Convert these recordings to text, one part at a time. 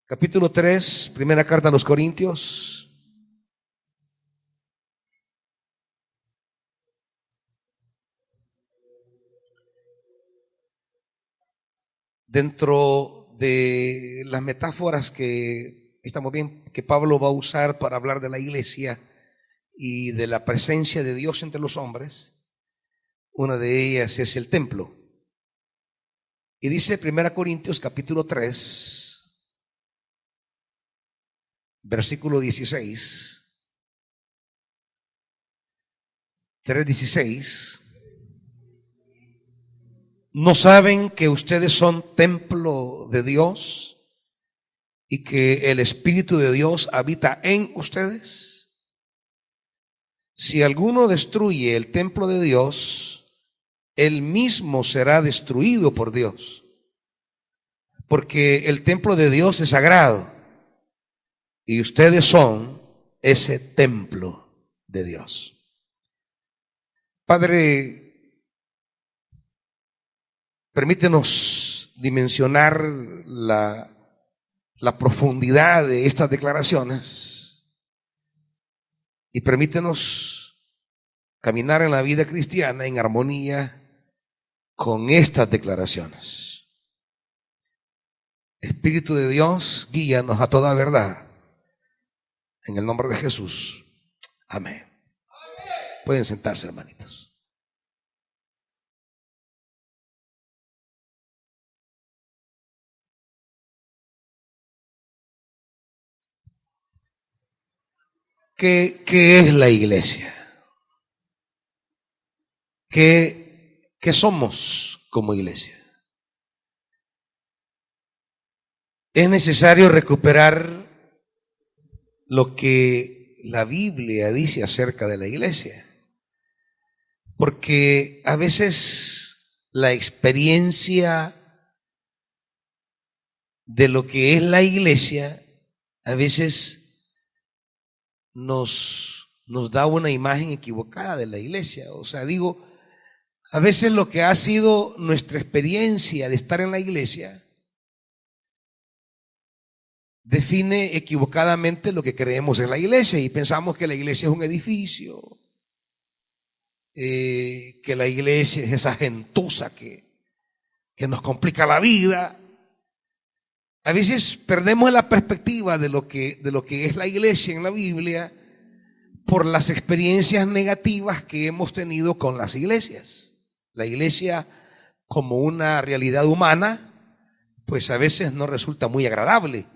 Capítulo 3, primera carta a los Corintios. Dentro de las metáforas que estamos bien, que Pablo va a usar para hablar de la iglesia y de la presencia de Dios entre los hombres, una de ellas es el templo. Y dice 1 Corintios capítulo 3, versículo 16, 3:16. ¿No saben que ustedes son templo de Dios y que el Espíritu de Dios habita en ustedes? Si alguno destruye el templo de Dios, él mismo será destruido por Dios, porque el templo de Dios es sagrado y ustedes son ese templo de Dios. Padre, permítenos dimensionar la profundidad de estas declaraciones y permítenos caminar en la vida cristiana en armonía con estas declaraciones. Espíritu de Dios, guíanos a toda verdad. En el nombre de Jesús. Amén. Pueden sentarse, hermanitos. ¿Qué es la iglesia? ¿Qué somos como iglesia? Es necesario recuperar lo que la Biblia dice acerca de la iglesia, porque a veces la experiencia de lo que es la iglesia a veces nos da una imagen equivocada de la iglesia. O sea, digo, a veces lo que ha sido nuestra experiencia de estar en la iglesia define equivocadamente lo que creemos en la iglesia y pensamos que la iglesia es un edificio, que la iglesia es esa gentuza que nos complica la vida. A veces perdemos la perspectiva de lo que es la iglesia en la Biblia por las experiencias negativas que hemos tenido con las iglesias. La iglesia como una realidad humana, pues a veces no resulta muy agradable,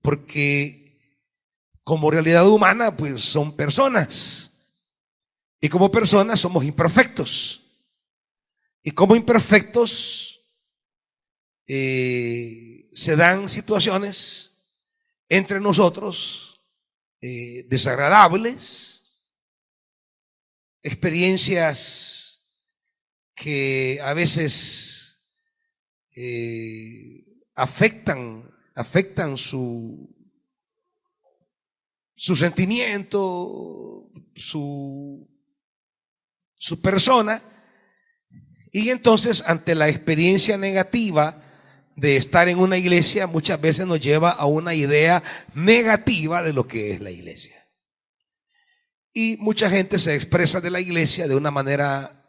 porque como realidad humana, pues son personas. Y como personas somos imperfectos. Y como imperfectos se dan situaciones entre nosotros desagradables, experiencias que a veces afectan su sentimiento, su persona. Y entonces, ante la experiencia negativa de estar en una iglesia, muchas veces nos lleva a una idea negativa de lo que es la iglesia. Y mucha gente se expresa de la iglesia de una manera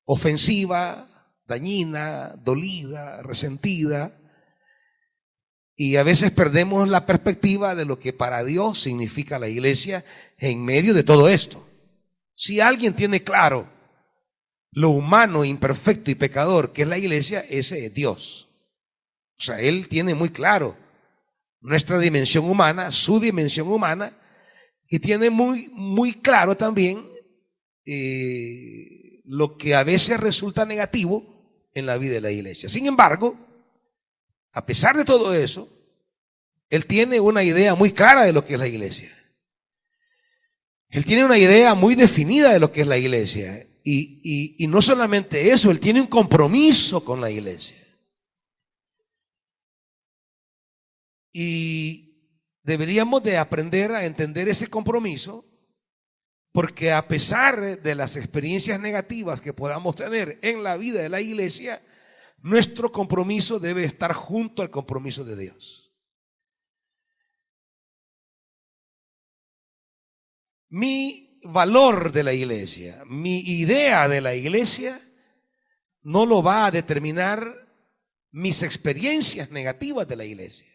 ofensiva, dañina, dolida, resentida. Y a veces perdemos la perspectiva de lo que para Dios significa la iglesia en medio de todo esto. Si alguien tiene claro lo humano, imperfecto y pecador que es la iglesia, ese es Dios. O sea, Él tiene muy claro nuestra dimensión humana, su dimensión humana, y tiene muy claro también lo que a veces resulta negativo en la vida de la iglesia. Sin embargo, a pesar de todo eso, Él tiene una idea muy clara de lo que es la iglesia. Él tiene una idea muy definida de lo que es la iglesia. Y no solamente eso, Él tiene un compromiso con la iglesia. Y deberíamos de aprender a entender ese compromiso, porque a pesar de las experiencias negativas que podamos tener en la vida de la iglesia, nuestro compromiso debe estar junto al compromiso de Dios. Mi valor de la iglesia, mi idea de la iglesia, no lo va a determinar mis experiencias negativas de la iglesia.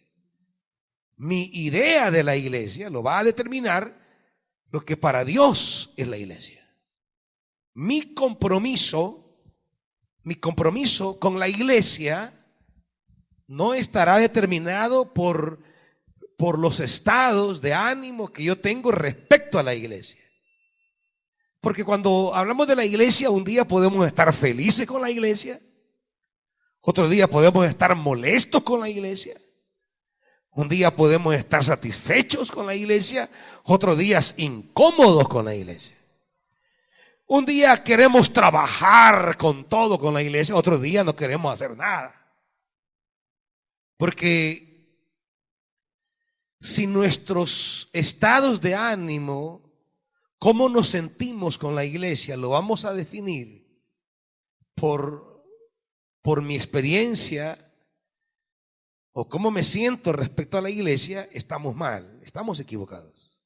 Mi idea de la iglesia lo va a determinar lo que para Dios es la iglesia. Mi compromiso con la iglesia no estará determinado por los estados de ánimo que yo tengo respecto a la iglesia. Porque cuando hablamos de la iglesia, un día podemos estar felices con la iglesia, otro día podemos estar molestos con la iglesia, un día podemos estar satisfechos con la iglesia, otros días incómodos con la iglesia. Un día queremos trabajar con todo con la iglesia, otro día no queremos hacer nada. Porque si nuestros estados de ánimo, cómo nos sentimos con la iglesia, lo vamos a definir por mi experiencia o cómo me siento respecto a la iglesia, estamos mal, estamos equivocados.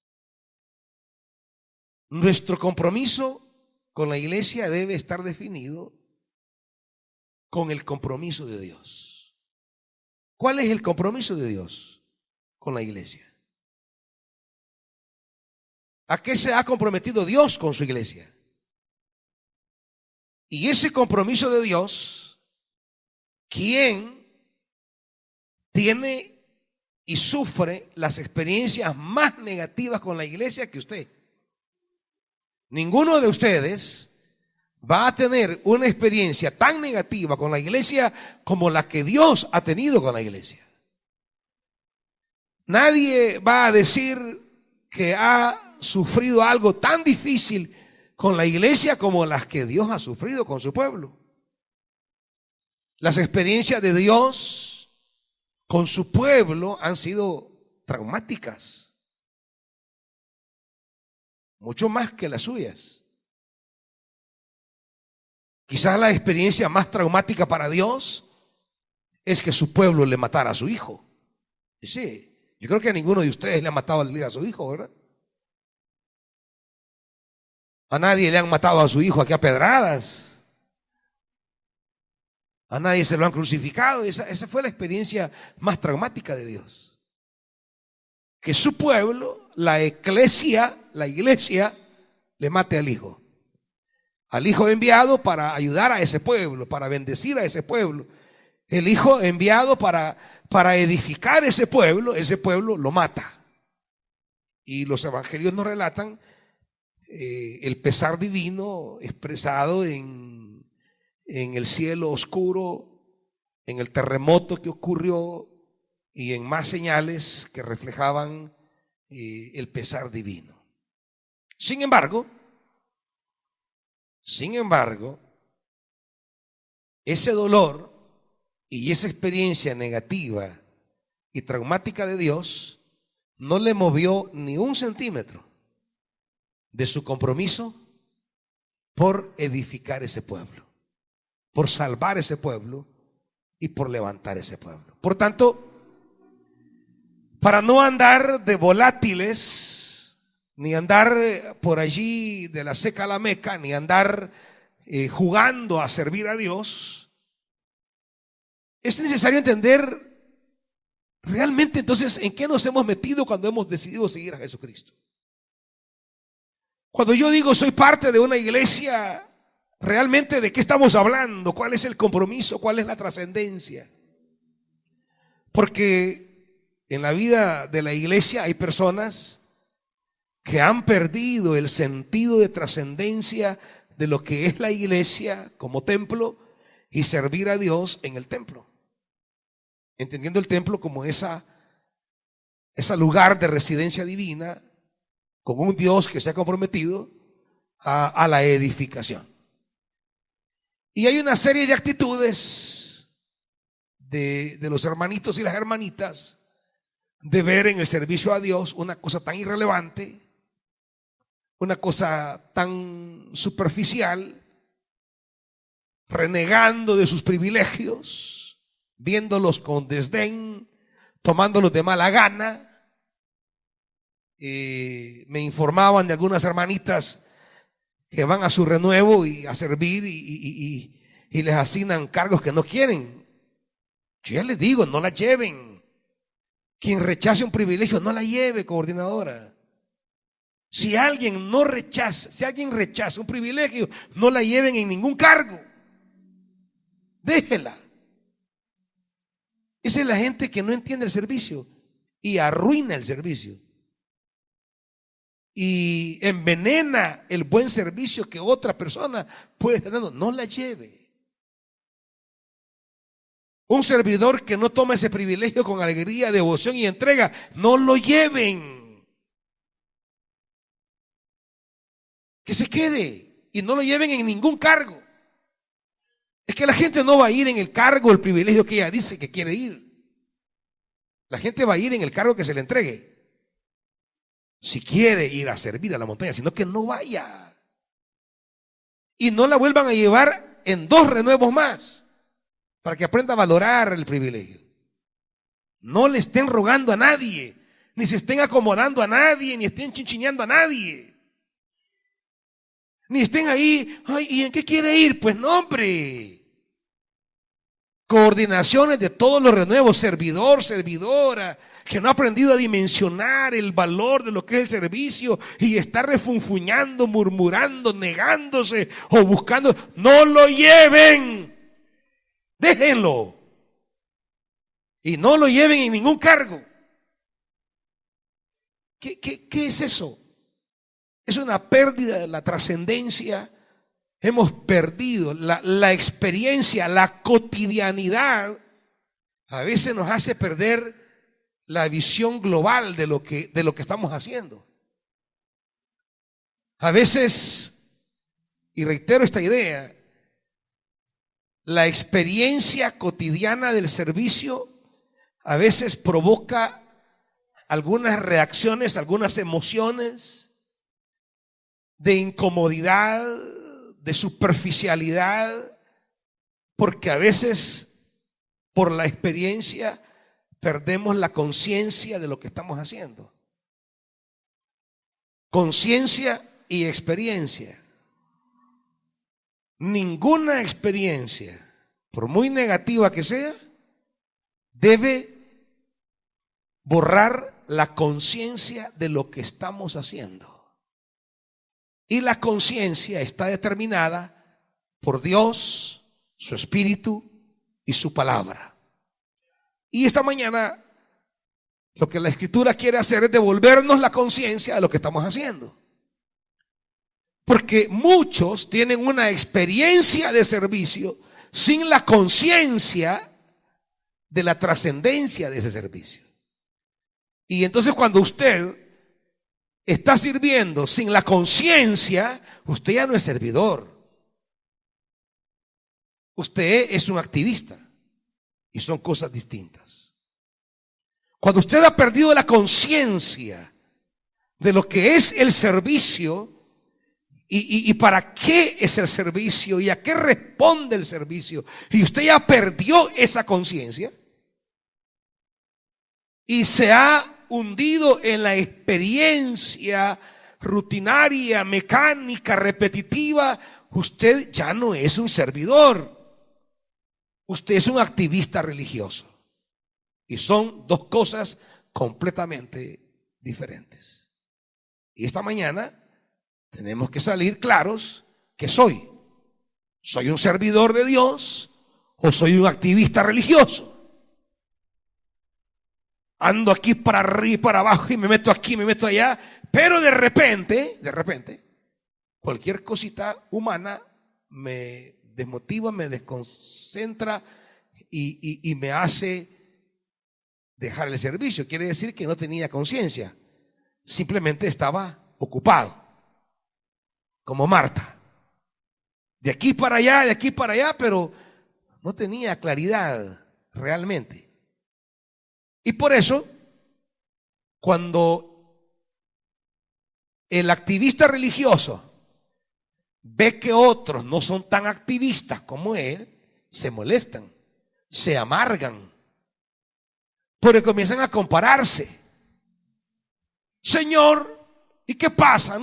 Nuestro compromiso con la iglesia debe estar definido con el compromiso de Dios. ¿Cuál es el compromiso de Dios con la iglesia? ¿A qué se ha comprometido Dios con su iglesia? Y ese compromiso de Dios, ¿quién tiene y sufre las experiencias más negativas con la iglesia que usted? Ninguno de ustedes va a tener una experiencia tan negativa con la iglesia como la que Dios ha tenido con la iglesia. Nadie va a decir que ha sufrido algo tan difícil con la iglesia como las que Dios ha sufrido con su pueblo. Las experiencias de Dios con su pueblo han sido traumáticas, mucho más que las suyas. Quizás la experiencia más traumática para Dios es que su pueblo le matara a su hijo. Sí, yo creo que a ninguno de ustedes le ha matado a su hijo, ¿verdad? A nadie le han matado a su hijo aquí a pedradas. A nadie se lo han crucificado. Esa fue la experiencia más traumática de Dios. Que su pueblo, la iglesia, le mate al hijo. Al hijo enviado para ayudar a ese pueblo, para bendecir a ese pueblo. El hijo enviado para edificar ese pueblo lo mata. Y los evangelios nos relatan el pesar divino expresado en el cielo oscuro, en el terremoto que ocurrió y en más señales que reflejaban el pesar divino. Sin embargo, ese dolor y esa experiencia negativa y traumática de Dios no le movió ni un centímetro de su compromiso por edificar ese pueblo, por salvar ese pueblo y por levantar ese pueblo. Por tanto, para no andar de volátiles, ni andar por allí de la seca a la meca, ni andar jugando a servir a Dios, es necesario entender realmente entonces en qué nos hemos metido cuando hemos decidido seguir a Jesucristo. Cuando yo digo soy parte de una iglesia, realmente ¿de qué estamos hablando? ¿Cuál es el compromiso? ¿Cuál es la trascendencia? Porque en la vida de la iglesia hay personas que han perdido el sentido de trascendencia de lo que es la iglesia como templo y servir a Dios en el templo. Entendiendo el templo como ese lugar de residencia divina, como un Dios que se ha comprometido a la edificación. Y hay una serie de actitudes de los hermanitos y las hermanitas de ver en el servicio a Dios una cosa tan irrelevante, una cosa tan superficial, renegando de sus privilegios, viéndolos con desdén, tomándolos de mala gana. Me informaban de algunas hermanitas que van a su renuevo y a servir y les asignan cargos que no quieren. Yo ya les digo, no la lleven. Quien rechace un privilegio, no la lleve, coordinadora. Si alguien rechaza un privilegio, no la lleven en ningún cargo. Déjela. Esa es la gente que no entiende el servicio y arruina el servicio. Y envenena el buen servicio que otra persona puede estar dando. No la lleve. Un servidor que no toma ese privilegio con alegría, devoción y entrega, no lo lleven. Que se quede y no lo lleven en ningún cargo. Es que la gente no va a ir en el cargo, el privilegio que ella dice que quiere ir. La gente va a ir en el cargo que se le entregue. Si quiere ir a servir a la montaña, sino que no vaya. Y no la vuelvan a llevar en 2 renuevos más, para que aprenda a valorar el privilegio. No le estén rogando a nadie, ni se estén acomodando a nadie, ni estén chinchineando a nadie. Ni estén ahí, ay, ¿y en qué quiere ir? Pues no, hombre. Coordinaciones de todos los renuevos, servidor, servidora, que no ha aprendido a dimensionar el valor de lo que es el servicio y está refunfuñando, murmurando, negándose o buscando. No lo lleven, déjenlo y no lo lleven en ningún cargo. ¿Qué es eso? Es una pérdida de la trascendencia. Hemos perdido la experiencia, la cotidianidad. A veces nos hace perder la visión global de lo que estamos haciendo. A veces, y reitero esta idea, la experiencia cotidiana del servicio a veces provoca algunas reacciones, algunas emociones de incomodidad, de superficialidad, porque a veces por la experiencia perdemos la conciencia de lo que estamos haciendo. Conciencia y experiencia. Ninguna experiencia, por muy negativa que sea, debe borrar la conciencia de lo que estamos haciendo. Y la conciencia está determinada por Dios, su Espíritu y su palabra. Y esta mañana lo que la Escritura quiere hacer es devolvernos la conciencia de lo que estamos haciendo. Porque muchos tienen una experiencia de servicio sin la conciencia de la trascendencia de ese servicio. Y entonces cuando usted está sirviendo sin la conciencia, usted ya no es servidor. Usted es un activista y son cosas distintas. Cuando usted ha perdido la conciencia de lo que es el servicio y para qué es el servicio y a qué responde el servicio, y usted ya perdió esa conciencia y se ha hundido en la experiencia rutinaria, mecánica, repetitiva, usted ya no es un servidor. Usted es un activista religioso. Y son 2 cosas completamente diferentes. Y esta mañana tenemos que salir claros que soy. ¿Soy un servidor de Dios o soy un activista religioso? Ando aquí para arriba y para abajo y me meto aquí, me meto allá, pero de repente, cualquier cosita humana me desmotiva, me desconcentra y me hace dejar el servicio. Quiere decir que no tenía conciencia, simplemente estaba ocupado, como Marta, de aquí para allá, pero no tenía claridad realmente. Y por eso, cuando el activista religioso ve que otros no son tan activistas como él, se molestan, se amargan, porque comienzan a compararse. Señor, ¿y qué pasa?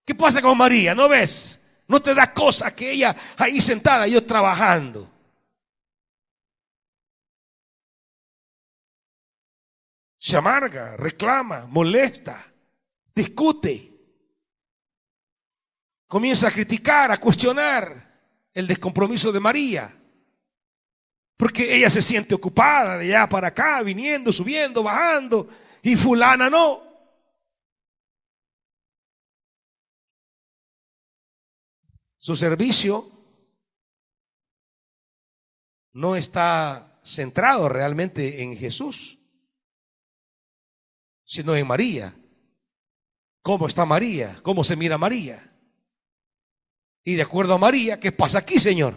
¿Qué pasa con María? ¿No ves? ¿No te da cosa que ella ahí sentada, yo trabajando? Se amarga, reclama, molesta, discute. Comienza a criticar, a cuestionar el descompromiso de María. Porque ella se siente ocupada de allá para acá, viniendo, subiendo, bajando, y fulana no. Su servicio no está centrado realmente en Jesús, sino en María. ¿Cómo está María? ¿Cómo se mira María? Y de acuerdo a María, ¿qué pasa aquí, Señor?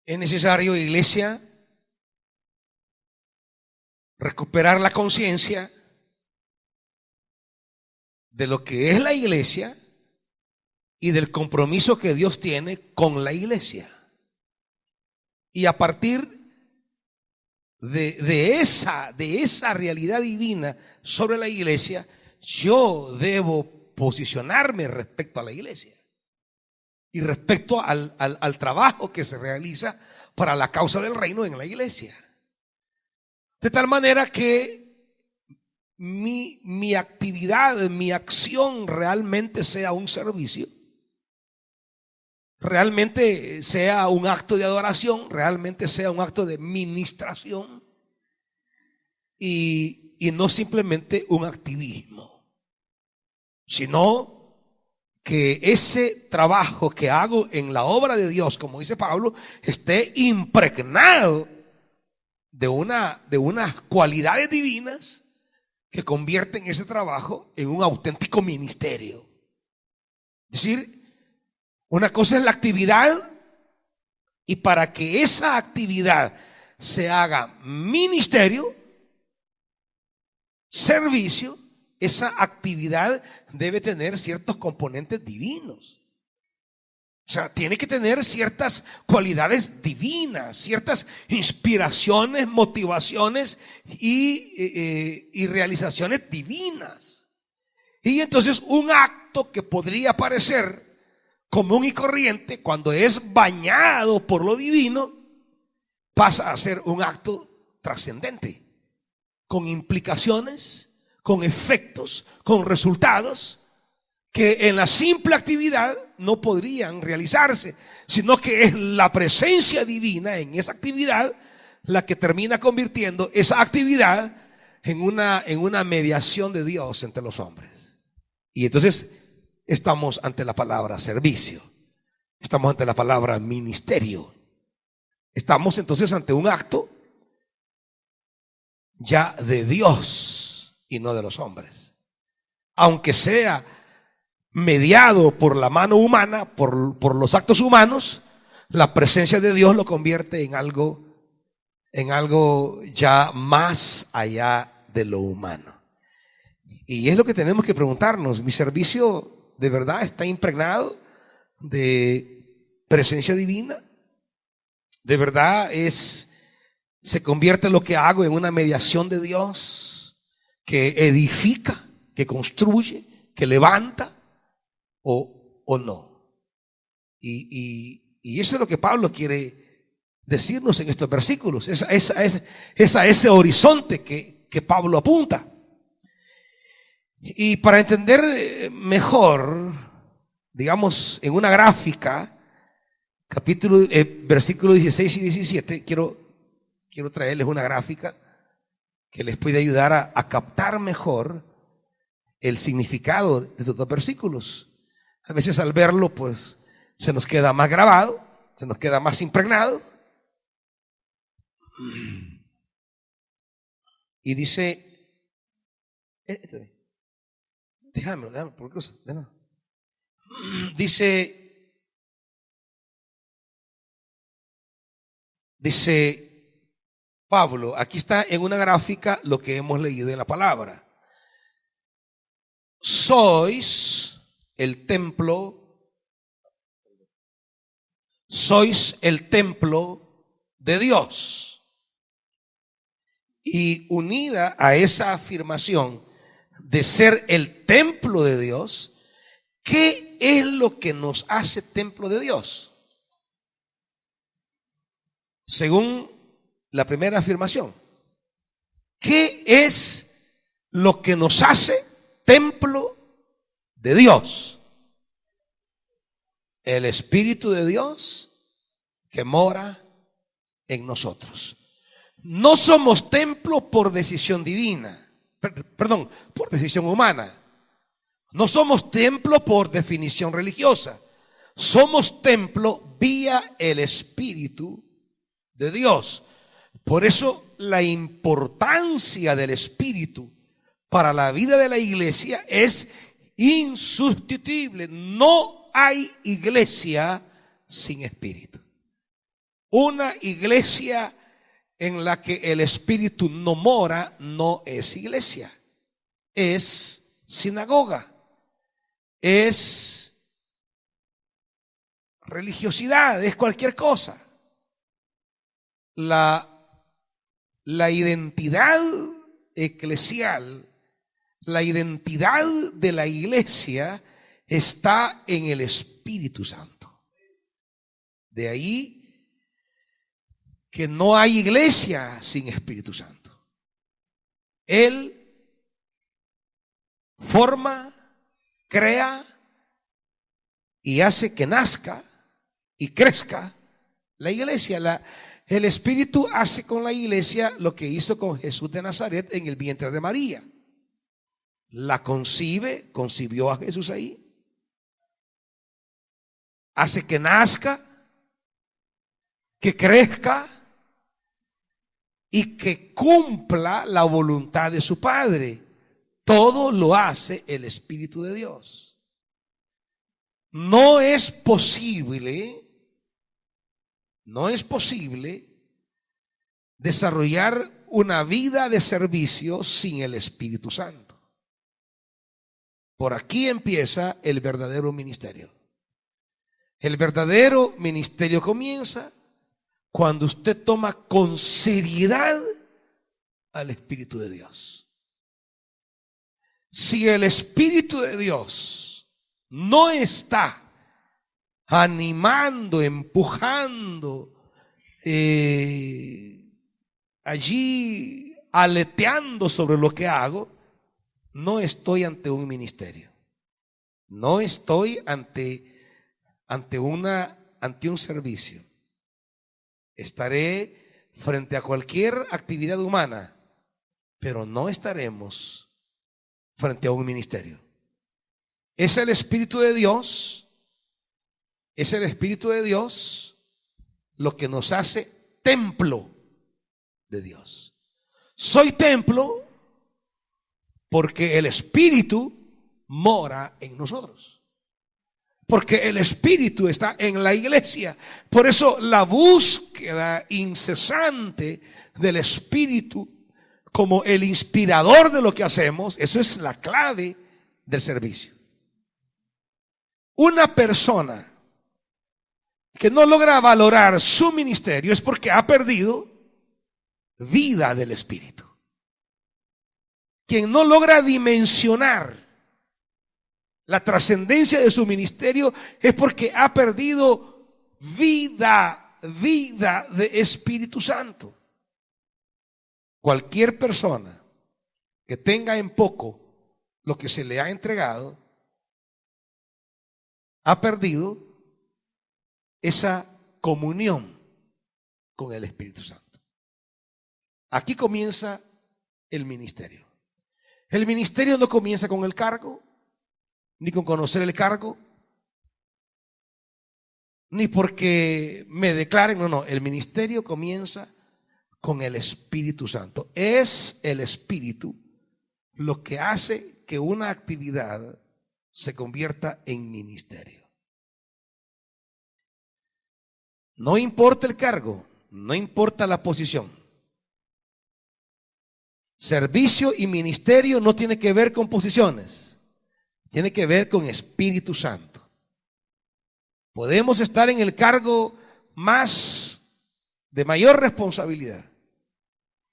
Es necesario, iglesia, recuperar la conciencia de lo que es la iglesia y del compromiso que Dios tiene con la iglesia. Y a partir de esa realidad divina sobre la iglesia, yo debo posicionarme respecto a la iglesia y respecto al trabajo que se realiza para la causa del reino en la iglesia. De tal manera que mi actividad, mi acción realmente sea un servicio, realmente sea un acto de adoración, realmente sea un acto de ministración y no simplemente un activismo, sino que ese trabajo que hago en la obra de Dios, como dice Pablo, esté impregnado de unas cualidades divinas que convierten ese trabajo en un auténtico ministerio. Es decir, una cosa es la actividad, y para que esa actividad se haga ministerio, servicio, esa actividad debe tener ciertos componentes divinos. O sea, tiene que tener ciertas cualidades divinas, ciertas inspiraciones, motivaciones y realizaciones divinas. Y entonces un acto que podría parecer común y corriente, cuando es bañado por lo divino, pasa a ser un acto trascendente, con implicaciones, con efectos, con resultados que en la simple actividad no podrían realizarse, sino que es la presencia divina en esa actividad la que termina convirtiendo esa actividad en una mediación de Dios entre los hombres. Y entonces estamos ante la palabra servicio, estamos ante la palabra ministerio, estamos entonces ante un acto ya de Dios y no de los hombres, aunque sea mediado por la mano humana, por los actos humanos. La presencia de Dios lo convierte en algo ya más allá de lo humano. Y es lo que tenemos que preguntarnos: ¿mi servicio de verdad está impregnado de presencia divina? ¿De verdad se convierte lo que hago en una mediación de Dios que edifica, que construye, que levanta, o no? Y eso es lo que Pablo quiere decirnos en estos versículos. Es a ese horizonte que Pablo apunta. Y para entender mejor, digamos, en una gráfica, versículos 16 y 17, quiero traerles una gráfica que les puede ayudar a captar mejor el significado de estos dos versículos. A veces al verlo, pues, se nos queda más grabado, se nos queda más impregnado. Y dice, déjame, por cosa, dice, Pablo, aquí está en una gráfica lo que hemos leído en la palabra. Sois el templo de Dios. Y unida a esa afirmación de ser el templo de Dios, ¿qué es lo que nos hace templo de Dios? Según la primera afirmación, ¿qué es lo que nos hace templo de Dios? El Espíritu de Dios que mora en nosotros. No somos templo por decisión divina, perdón, por decisión humana. No somos templo por definición religiosa. Somos templo vía el Espíritu de Dios. Por eso la importancia del Espíritu para la vida de la iglesia es insustituible. No hay iglesia sin Espíritu. Una iglesia en la que el Espíritu no mora no es iglesia, es sinagoga, es religiosidad, es cualquier cosa. La identidad eclesial, la identidad de la iglesia está en el Espíritu Santo. De ahí que no hay iglesia sin Espíritu Santo. Él forma, crea y hace que nazca y crezca la iglesia. El Espíritu hace con la iglesia lo que hizo con Jesús de Nazaret en el vientre de María. La concibió a Jesús ahí. Hace que nazca, que crezca y que cumpla la voluntad de su Padre. Todo lo hace el Espíritu de Dios. No es posible desarrollar una vida de servicio sin el Espíritu Santo. Por aquí empieza el verdadero ministerio. El verdadero ministerio comienza cuando usted toma con seriedad al Espíritu de Dios. Si el Espíritu de Dios no está animando, empujando, allí aleteando sobre lo que hago, no estoy ante un ministerio. No estoy ante un servicio. Estaré frente a cualquier actividad humana, pero no estaremos frente a un ministerio. Es el Espíritu de Dios lo que nos hace templo de Dios. Soy templo porque el Espíritu mora en nosotros. Porque el Espíritu está en la iglesia. Por eso la búsqueda incesante del Espíritu como el inspirador de lo que hacemos, eso es la clave del servicio. Una persona que no logra valorar su ministerio es porque ha perdido vida del Espíritu. Quien no logra dimensionar la trascendencia de su ministerio es porque ha perdido vida de Espíritu Santo. Cualquier persona que tenga en poco lo que se le ha entregado ha perdido esa comunión con el Espíritu Santo. Aquí comienza el ministerio. El ministerio no comienza con el cargo, ni con conocer el cargo, ni porque me declaren, no, el ministerio comienza con el Espíritu Santo. Es el Espíritu lo que hace que una actividad se convierta en ministerio. No importa el cargo, no importa la posición, Servicio y ministerio no tiene que ver con posiciones, tiene que ver con Espíritu Santo. Podemos estar en el cargo más de mayor responsabilidad,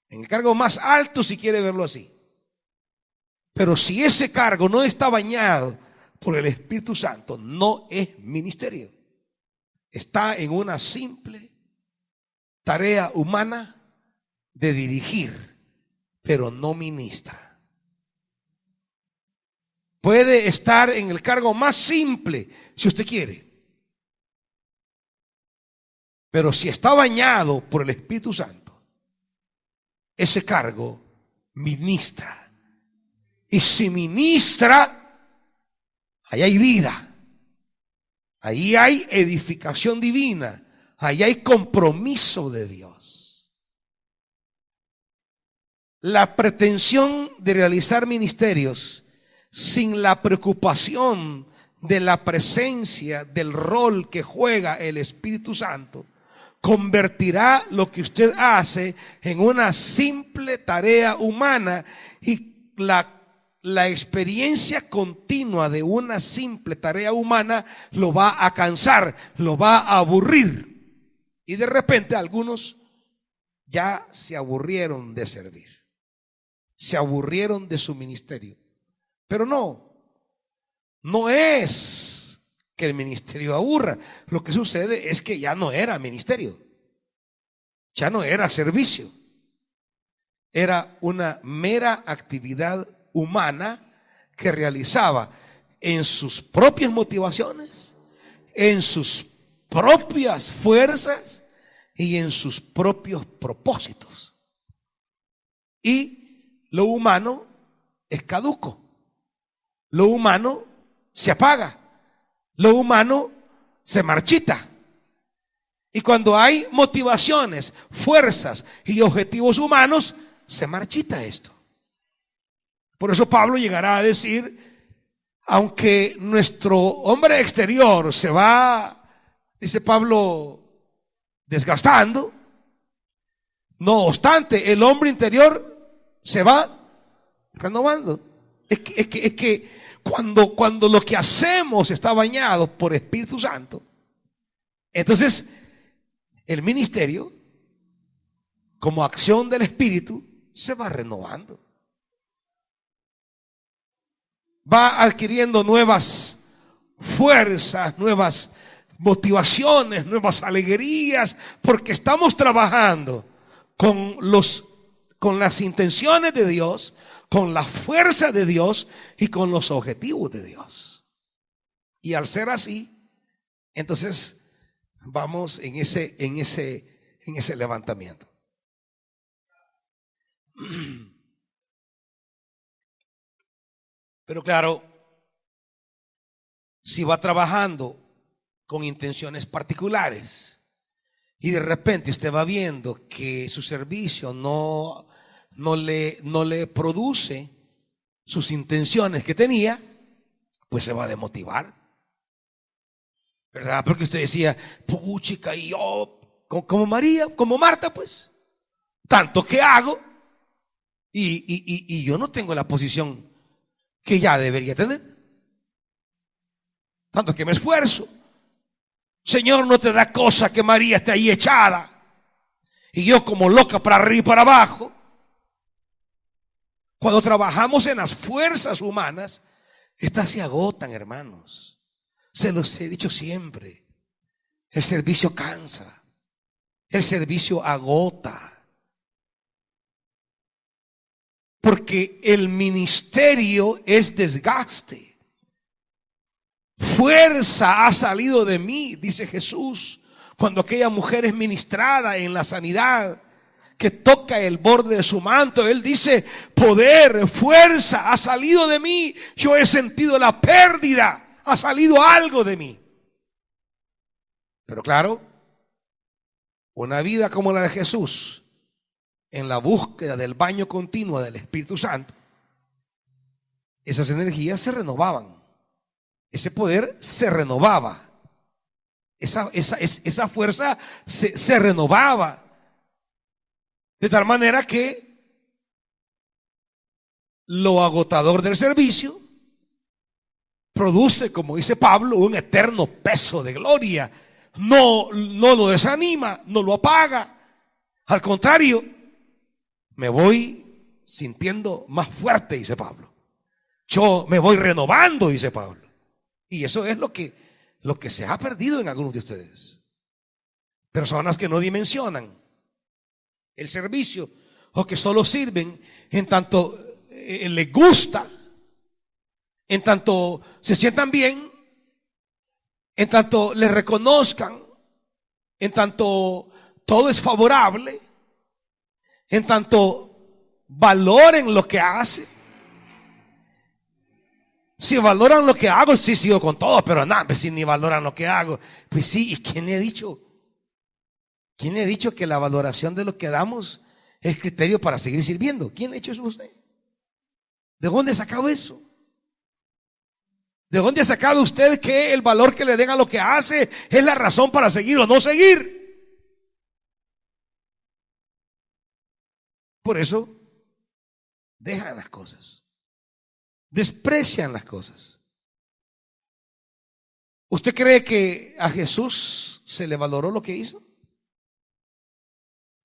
en el cargo más alto si quiere verlo así. Pero si ese cargo no está bañado por el Espíritu Santo, no es ministerio. Está en una simple tarea humana de dirigir, pero no ministra. Puede estar en el cargo más simple, si usted quiere. Pero si está bañado por el Espíritu Santo, ese cargo ministra. Y si ministra, ahí hay vida, ahí hay edificación divina, ahí hay compromiso de Dios. La pretensión de realizar ministerios sin la preocupación de la presencia, del rol que juega el Espíritu Santo, convertirá lo que usted hace en una simple tarea humana, y la experiencia continua de una simple tarea humana lo va a cansar, lo va a aburrir. Y de repente algunos ya se aburrieron de servir, se aburrieron de su ministerio. Pero no es que el ministerio aburra. Lo que sucede es que ya no era ministerio, ya no era servicio, era una mera actividad humana que realizaba en sus propias motivaciones, en sus propias fuerzas y en sus propios propósitos. Y lo humano es caduco, lo humano se apaga, lo humano se marchita. Y cuando hay motivaciones, fuerzas y objetivos humanos, se marchita esto. Por eso Pablo llegará a decir, aunque nuestro hombre exterior se va, dice Pablo, desgastando, no obstante, el hombre interior se va renovando. Es que cuando lo que hacemos está bañado por Espíritu Santo, entonces el ministerio, como acción del Espíritu, se va renovando. Va adquiriendo nuevas fuerzas, nuevas motivaciones, nuevas alegrías, porque estamos trabajando con las intenciones de Dios, con la fuerza de Dios y con los objetivos de Dios. Y al ser así, entonces vamos en ese levantamiento. Pero claro, si va trabajando con intenciones particulares y de repente usted va viendo que su servicio no le produce sus intenciones que tenía, pues se va a desmotivar, ¿verdad? Porque usted decía, puchica, y yo como María, como Marta, pues tanto que hago y yo no tengo la posición que ya debería tener. Tanto que me esfuerzo. Señor, no te da cosa que María esté ahí echada y yo como loca para arriba y para abajo. Cuando trabajamos en las fuerzas humanas, estas se agotan, hermanos. Se los he dicho siempre. El servicio cansa. El servicio agota. Porque el ministerio es desgaste. Fuerza ha salido de mí, dice Jesús, cuando aquella mujer es ministrada en la sanidad, que toca el borde de su manto. Él dice, poder, fuerza ha salido de mí. Yo he sentido la pérdida, ha salido algo de mí. Pero claro, una vida como la de Jesús, en la búsqueda del baño continuo del Espíritu Santo, esas energías se renovaban, ese poder se renovaba, esa fuerza se renovaba, de tal manera que lo agotador del servicio produce, como dice Pablo, un eterno peso de gloria. No lo desanima, no lo apaga. Al contrario, me voy sintiendo más fuerte, dice Pablo. Yo me voy renovando, dice Pablo. Y eso es lo que se ha perdido en algunos de ustedes. Personas que no dimensionan el servicio o que solo sirven en tanto les gusta, en tanto se sientan bien, en tanto les reconozcan, en tanto todo es favorable, en tanto valoren lo que hace. Si valoran lo que hago, sí sigo con todo, pero nada, pues si ni valoran lo que hago, pues sí. ¿Y quién le ha dicho? ¿Quién le ha dicho que la valoración de lo que damos es criterio para seguir sirviendo? ¿Quién ha hecho eso a usted? ¿De dónde ha sacado eso? ¿De dónde ha sacado usted que el valor que le den a lo que hace es la razón para seguir o no seguir? Por eso dejan las cosas, desprecian las cosas. ¿Usted cree que a Jesús se le valoró lo que hizo?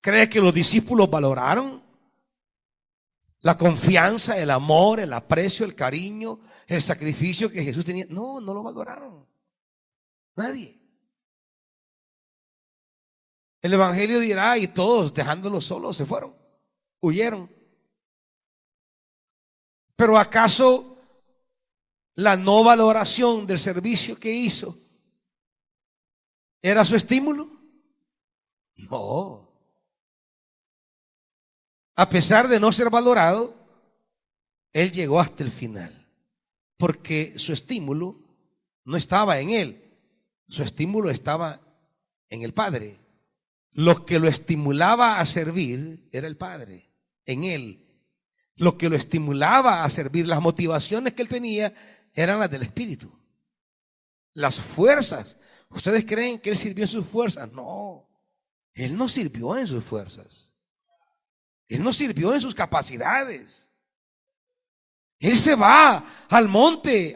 ¿Cree que los discípulos valoraron la confianza, el amor, el aprecio, el cariño, el sacrificio que Jesús tenía? No, no lo valoraron. Nadie. El evangelio dirá, y todos dejándolo solo se fueron, huyeron. Pero ¿acaso la no valoración del servicio que hizo era su estímulo? No. A pesar de no ser valorado, él llegó hasta el final, porque su estímulo no estaba en él, su estímulo estaba en el Padre. Lo que lo estimulaba a servir era el Padre, en él. Lo que lo estimulaba a servir, las motivaciones que él tenía eran las del Espíritu. Las fuerzas. ¿Ustedes creen que él sirvió en sus fuerzas? No, él no sirvió en sus fuerzas. Él no sirvió en sus capacidades. Él se va al monte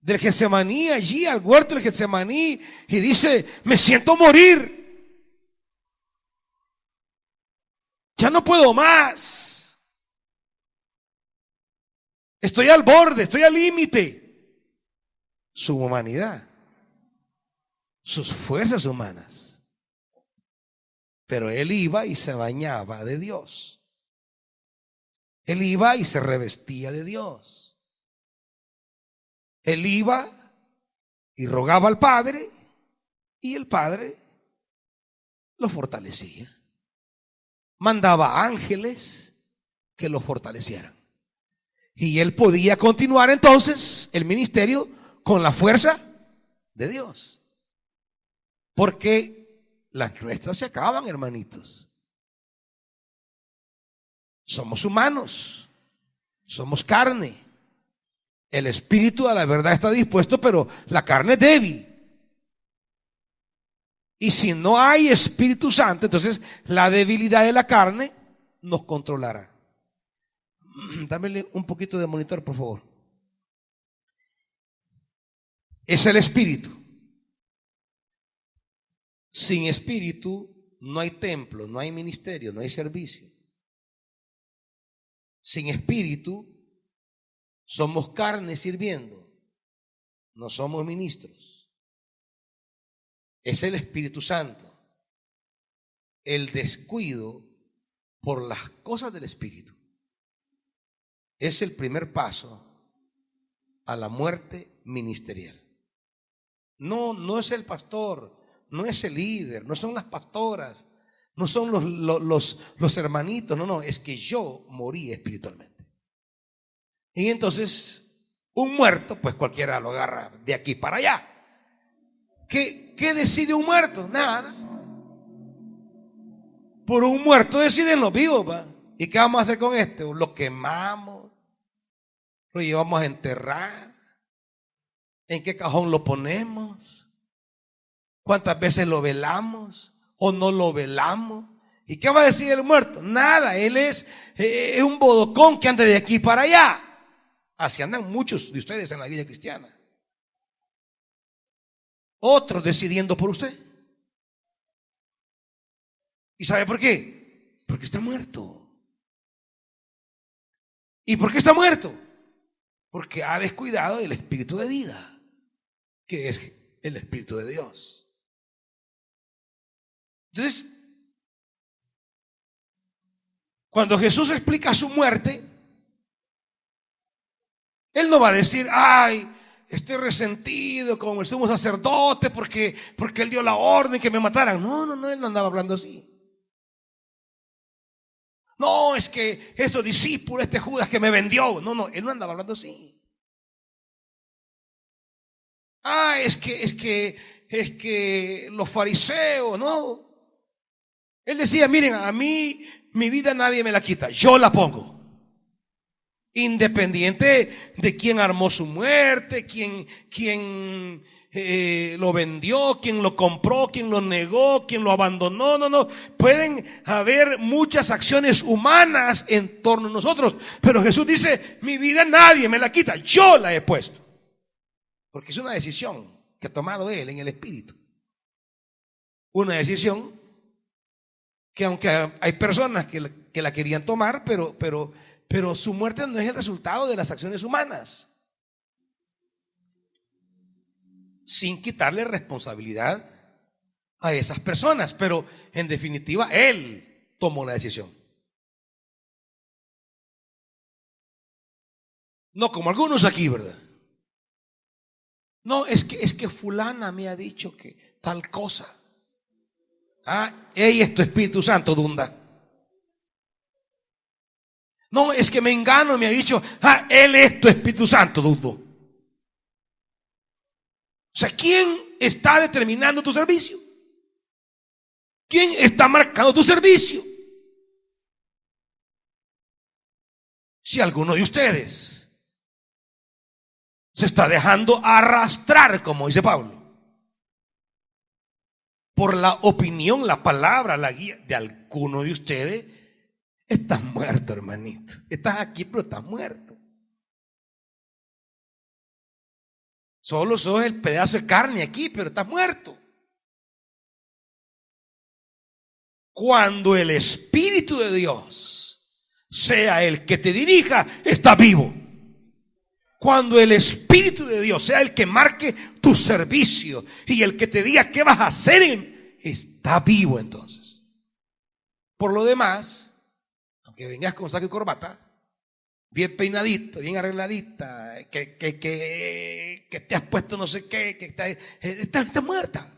del Getsemaní, allí al huerto del Getsemaní, y dice: me siento morir. Ya no puedo más. Estoy al borde, estoy al límite. Su humanidad, sus fuerzas humanas. Pero él iba y se bañaba de Dios. Él iba y se revestía de Dios. Él iba y rogaba al Padre, y el Padre lo fortalecía. Mandaba ángeles que lo fortalecieran. Y él podía continuar entonces el ministerio con la fuerza de Dios. Porque las nuestras se acaban, hermanitos. Somos humanos, somos carne. El espíritu a la verdad está dispuesto, pero la carne es débil. Y si no hay Espíritu Santo, entonces la debilidad de la carne nos controlará. Dámele un poquito de monitor, por favor. Es el espíritu. Sin espíritu no hay templo, no hay ministerio, no hay servicio. Sin espíritu somos carne sirviendo, no somos ministros. Es el Espíritu Santo. El descuido por las cosas del espíritu es el primer paso a la muerte ministerial. No es el pastor, no es el líder, no son las pastoras, no son los hermanitos, no, es que yo morí espiritualmente. Y entonces, un muerto, pues cualquiera lo agarra de aquí para allá. ¿Qué decide un muerto? Nada. Por un muerto deciden los vivos, ¿va? ¿Y qué vamos a hacer con este? Lo quemamos, lo llevamos a enterrar. ¿En qué cajón lo ponemos? ¿Cuántas veces lo velamos o no lo velamos? ¿Y qué va a decir el muerto? Nada, él es un bodocón que anda de aquí para allá. Así andan muchos de ustedes en la vida cristiana. Otros decidiendo por usted. ¿Y sabe por qué? Porque está muerto. ¿Y por qué está muerto? Porque ha descuidado el espíritu de vida, que es el Espíritu de Dios. Entonces, cuando Jesús explica su muerte, Él no va a decir, ay, estoy resentido como el sumo sacerdote porque Él dio la orden que me mataran. No, Él no andaba hablando así. No, es que estos discípulos, este Judas que me vendió. No, Él no andaba hablando así. Ah, es que los fariseos, no. Él decía, miren, a mí mi vida nadie me la quita, yo la pongo. Independiente de quién armó su muerte, quién lo vendió, quién lo compró, quién lo negó, quién lo abandonó. No. Pueden haber muchas acciones humanas en torno a nosotros, pero Jesús dice, mi vida nadie me la quita, yo la he puesto. Porque es una decisión que ha tomado Él en el Espíritu. Una decisión que aunque hay personas que la querían tomar, pero su muerte no es el resultado de las acciones humanas. Sin quitarle responsabilidad a esas personas. Pero en definitiva, Él tomó la decisión. No como algunos aquí, ¿verdad? No, es que fulana me ha dicho que tal cosa. Ah, ella es tu Espíritu Santo, Dunda. No, es que Mengano me ha dicho, él es tu Espíritu Santo, Dundo. O sea, ¿quién está determinando tu servicio? ¿Quién está marcando tu servicio? Si alguno de ustedes se está dejando arrastrar, como dice Pablo, por la opinión, la palabra, la guía de alguno de ustedes, estás muerto, hermanito. Estás aquí, pero estás muerto. Solo sos el pedazo de carne aquí, pero estás muerto. Cuando el Espíritu de Dios sea el que te dirija, estás vivo. Cuando el Espíritu de Dios sea el que marque tu servicio y el que te diga qué vas a hacer, está vivo entonces. Por lo demás, aunque vengas con saco y corbata, bien peinadito, bien arregladita, que te has puesto no sé qué, que está muerta.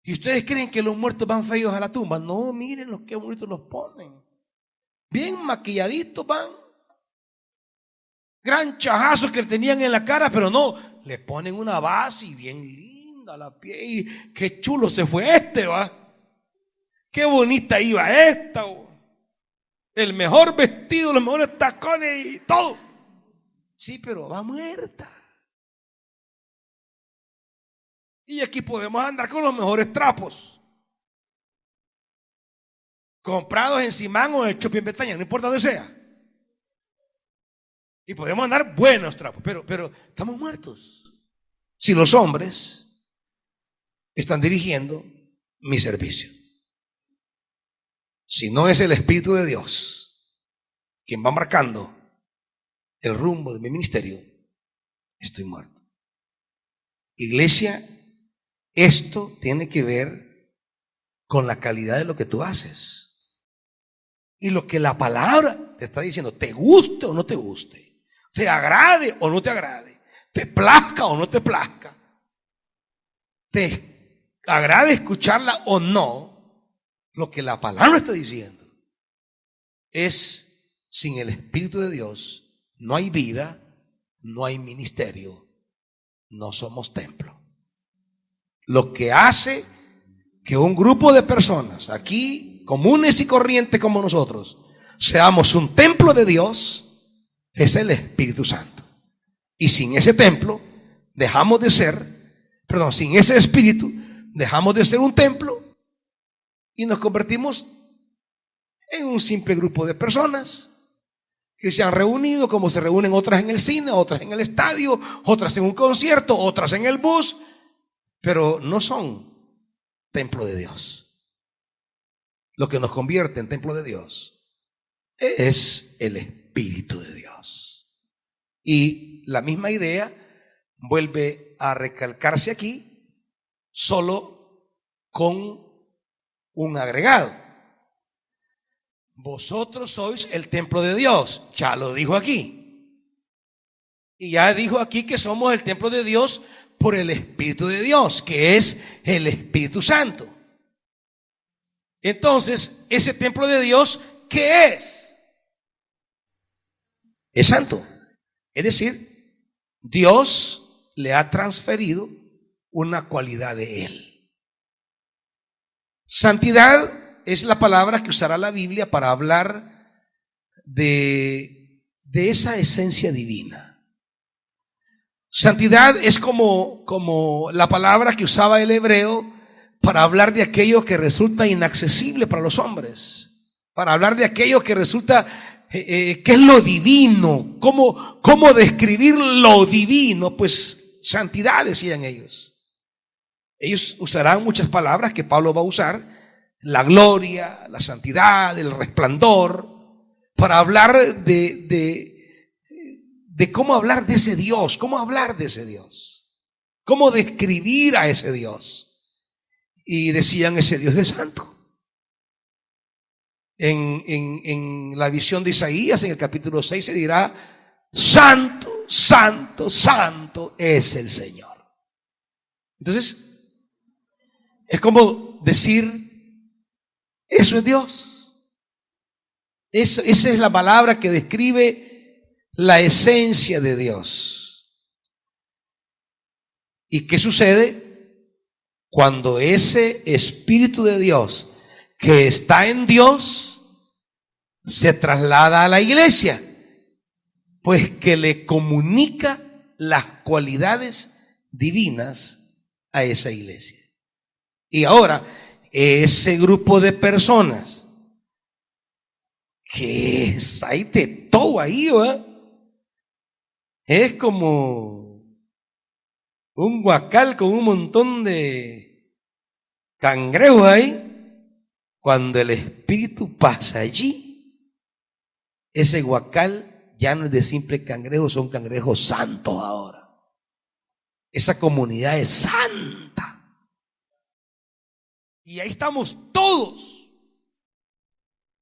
¿Y ustedes creen que los muertos van feos a la tumba? No, miren los que bonitos los ponen. Bien maquilladitos van. Gran chajazos que tenían en la cara, pero no, le ponen una base y bien linda la piel. Y qué chulo se fue va. Qué bonita iba esta. El mejor vestido, los mejores tacones y todo. Sí, pero va muerta. Y aquí podemos andar con los mejores trapos. Comprados en Simán o en Shopping Betaña, no importa donde sea. Y podemos andar buenos trapos, pero estamos muertos. Si los hombres están dirigiendo mi servicio. Si no es el Espíritu de Dios quien va marcando el rumbo de mi ministerio, estoy muerto. Iglesia, esto tiene que ver con la calidad de lo que tú haces. Y lo que la palabra te está diciendo, te guste o no te guste. Te agrade o no te agrade, te plazca o no te plazca, te agrade escucharla o no, lo que la palabra está diciendo es, sin el Espíritu de Dios no hay vida, no hay ministerio, no somos templo. Lo que hace que un grupo de personas aquí, comunes y corrientes como nosotros, seamos un templo de Dios, es el Espíritu Santo. Y sin ese templo dejamos de ser, sin ese Espíritu dejamos de ser un templo y nos convertimos en un simple grupo de personas que se han reunido como se reúnen otras en el cine, otras en el estadio, otras en un concierto, otras en el bus, pero no son templo de Dios. Lo que nos convierte en templo de Dios es el Espíritu de Dios. Y la misma idea vuelve a recalcarse aquí, solo con un agregado. Vosotros sois el templo de Dios. Ya lo dijo aquí. Y ya dijo aquí que somos el templo de Dios por el Espíritu de Dios, que es el Espíritu Santo. Entonces, ese templo de Dios, ¿qué es? Es santo. Es decir, Dios le ha transferido una cualidad de Él. Santidad es la palabra que usará la Biblia para hablar de esa esencia divina. Santidad es como la palabra que usaba el hebreo para hablar de aquello que resulta inaccesible para los hombres, para hablar de aquello que resulta, que es lo divino. ¿Cómo describir lo divino? Pues santidad, decían ellos. Ellos usarán muchas palabras que Pablo va a usar, la gloria, la santidad, el resplandor, para hablar de cómo hablar de ese Dios, cómo hablar de ese Dios, cómo describir a ese Dios. Y decían, ese Dios es santo. En la visión de Isaías, en el capítulo 6, se dirá, santo, santo, santo es el Señor. Entonces, es como decir, eso es Dios. Esa es la palabra que describe la esencia de Dios. ¿Y qué sucede? Cuando ese Espíritu de Dios que está en Dios se traslada a la iglesia, pues que le comunica las cualidades divinas a esa iglesia. Y ahora, ese grupo de personas que hay de todo ahí, ¿verdad? Es como un guacal con un montón de cangrejos ahí. Cuando el Espíritu pasa allí, ese guacal ya no es de simple cangrejo, son cangrejos santos ahora. Esa comunidad es santa. Y ahí estamos todos.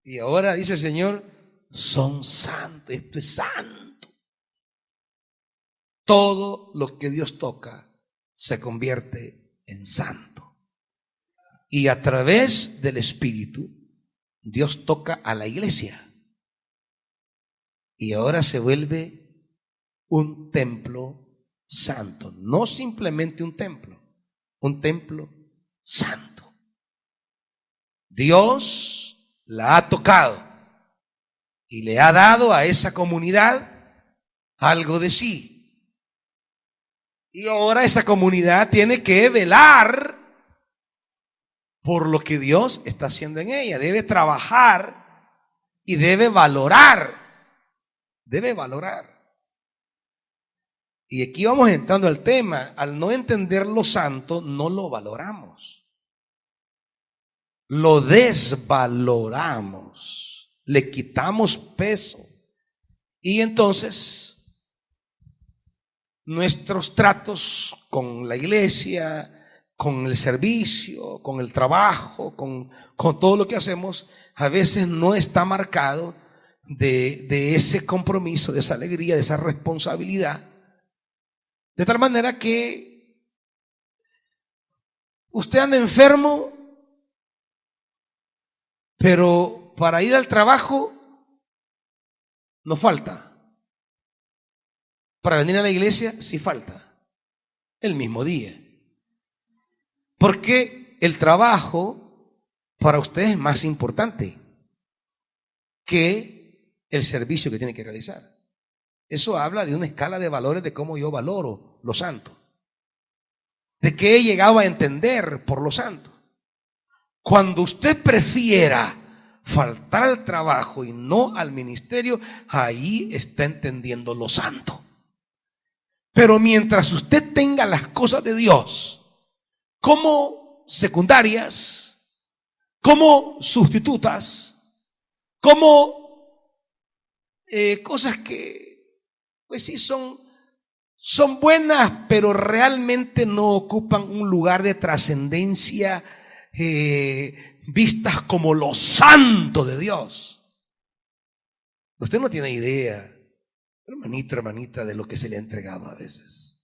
Y ahora dice el Señor, son santos, esto es santo. Todo lo que Dios toca se convierte en santo. Y a través del Espíritu, Dios toca a la iglesia. Y ahora se vuelve un templo santo. No simplemente un templo santo. Dios la ha tocado y le ha dado a esa comunidad algo de sí. Y ahora esa comunidad tiene que velar por lo que Dios está haciendo en ella. Debe trabajar y debe valorar. Debe valorar. Y aquí vamos entrando al tema. Al no entender lo santo, no lo valoramos. Lo desvaloramos, le quitamos peso y entonces nuestros tratos con la iglesia, con el servicio, con el trabajo, con todo lo que hacemos, a veces no está marcado de ese compromiso, de esa alegría, de esa responsabilidad, de tal manera que usted anda enfermo, pero para ir al trabajo no falta. Para venir a la iglesia sí falta. El mismo día. Porque el trabajo para usted es más importante que el servicio que tiene que realizar. Eso habla de una escala de valores de cómo yo valoro lo santo. De qué he llegado a entender por lo santo. Cuando usted prefiera faltar al trabajo y no al ministerio, ahí está entendiendo lo santo. Pero mientras usted tenga las cosas de Dios como secundarias, como sustitutas, como cosas que pues sí son buenas, pero realmente no ocupan un lugar de trascendencia, vistas como lo santo de Dios. Usted no tiene idea, hermanito, hermanita, de lo que se le ha entregado a veces.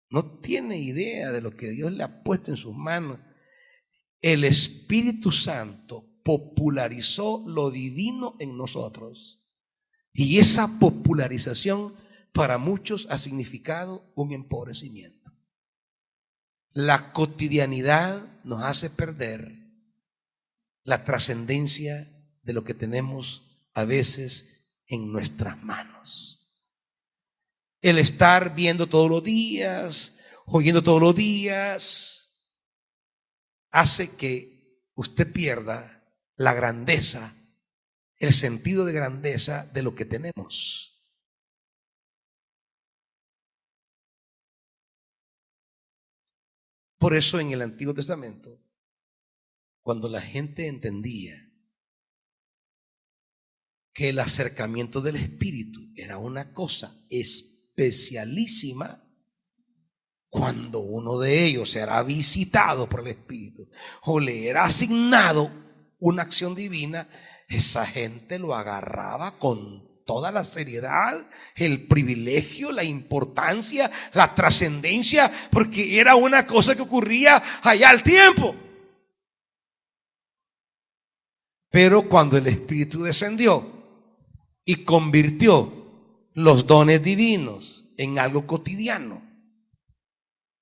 No tiene idea de lo que Dios le ha puesto en sus manos. El Espíritu Santo popularizó lo divino en nosotros. Y esa popularización para muchos ha significado un empobrecimiento. La cotidianidad nos hace perder la trascendencia de lo que tenemos a veces en nuestras manos. El estar viendo todos los días, oyendo todos los días, hace que usted pierda la grandeza, el sentido de grandeza de lo que tenemos. Por eso en el Antiguo Testamento, cuando la gente entendía que el acercamiento del Espíritu era una cosa especialísima, cuando uno de ellos era visitado por el Espíritu o le era asignado una acción divina, esa gente lo agarraba con toda la seriedad, el privilegio, la importancia, la trascendencia, porque era una cosa que ocurría allá al tiempo. Pero cuando el Espíritu descendió y convirtió los dones divinos en algo cotidiano,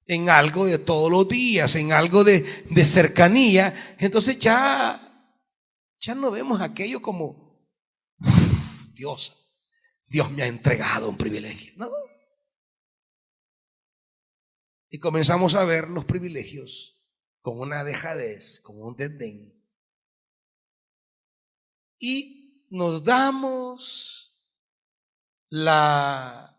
en algo de todos los días, en algo de cercanía, entonces ya no vemos aquello como Dios me ha entregado un privilegio, ¿no? Y comenzamos a ver los privilegios con una dejadez, con un desdén. Y nos damos la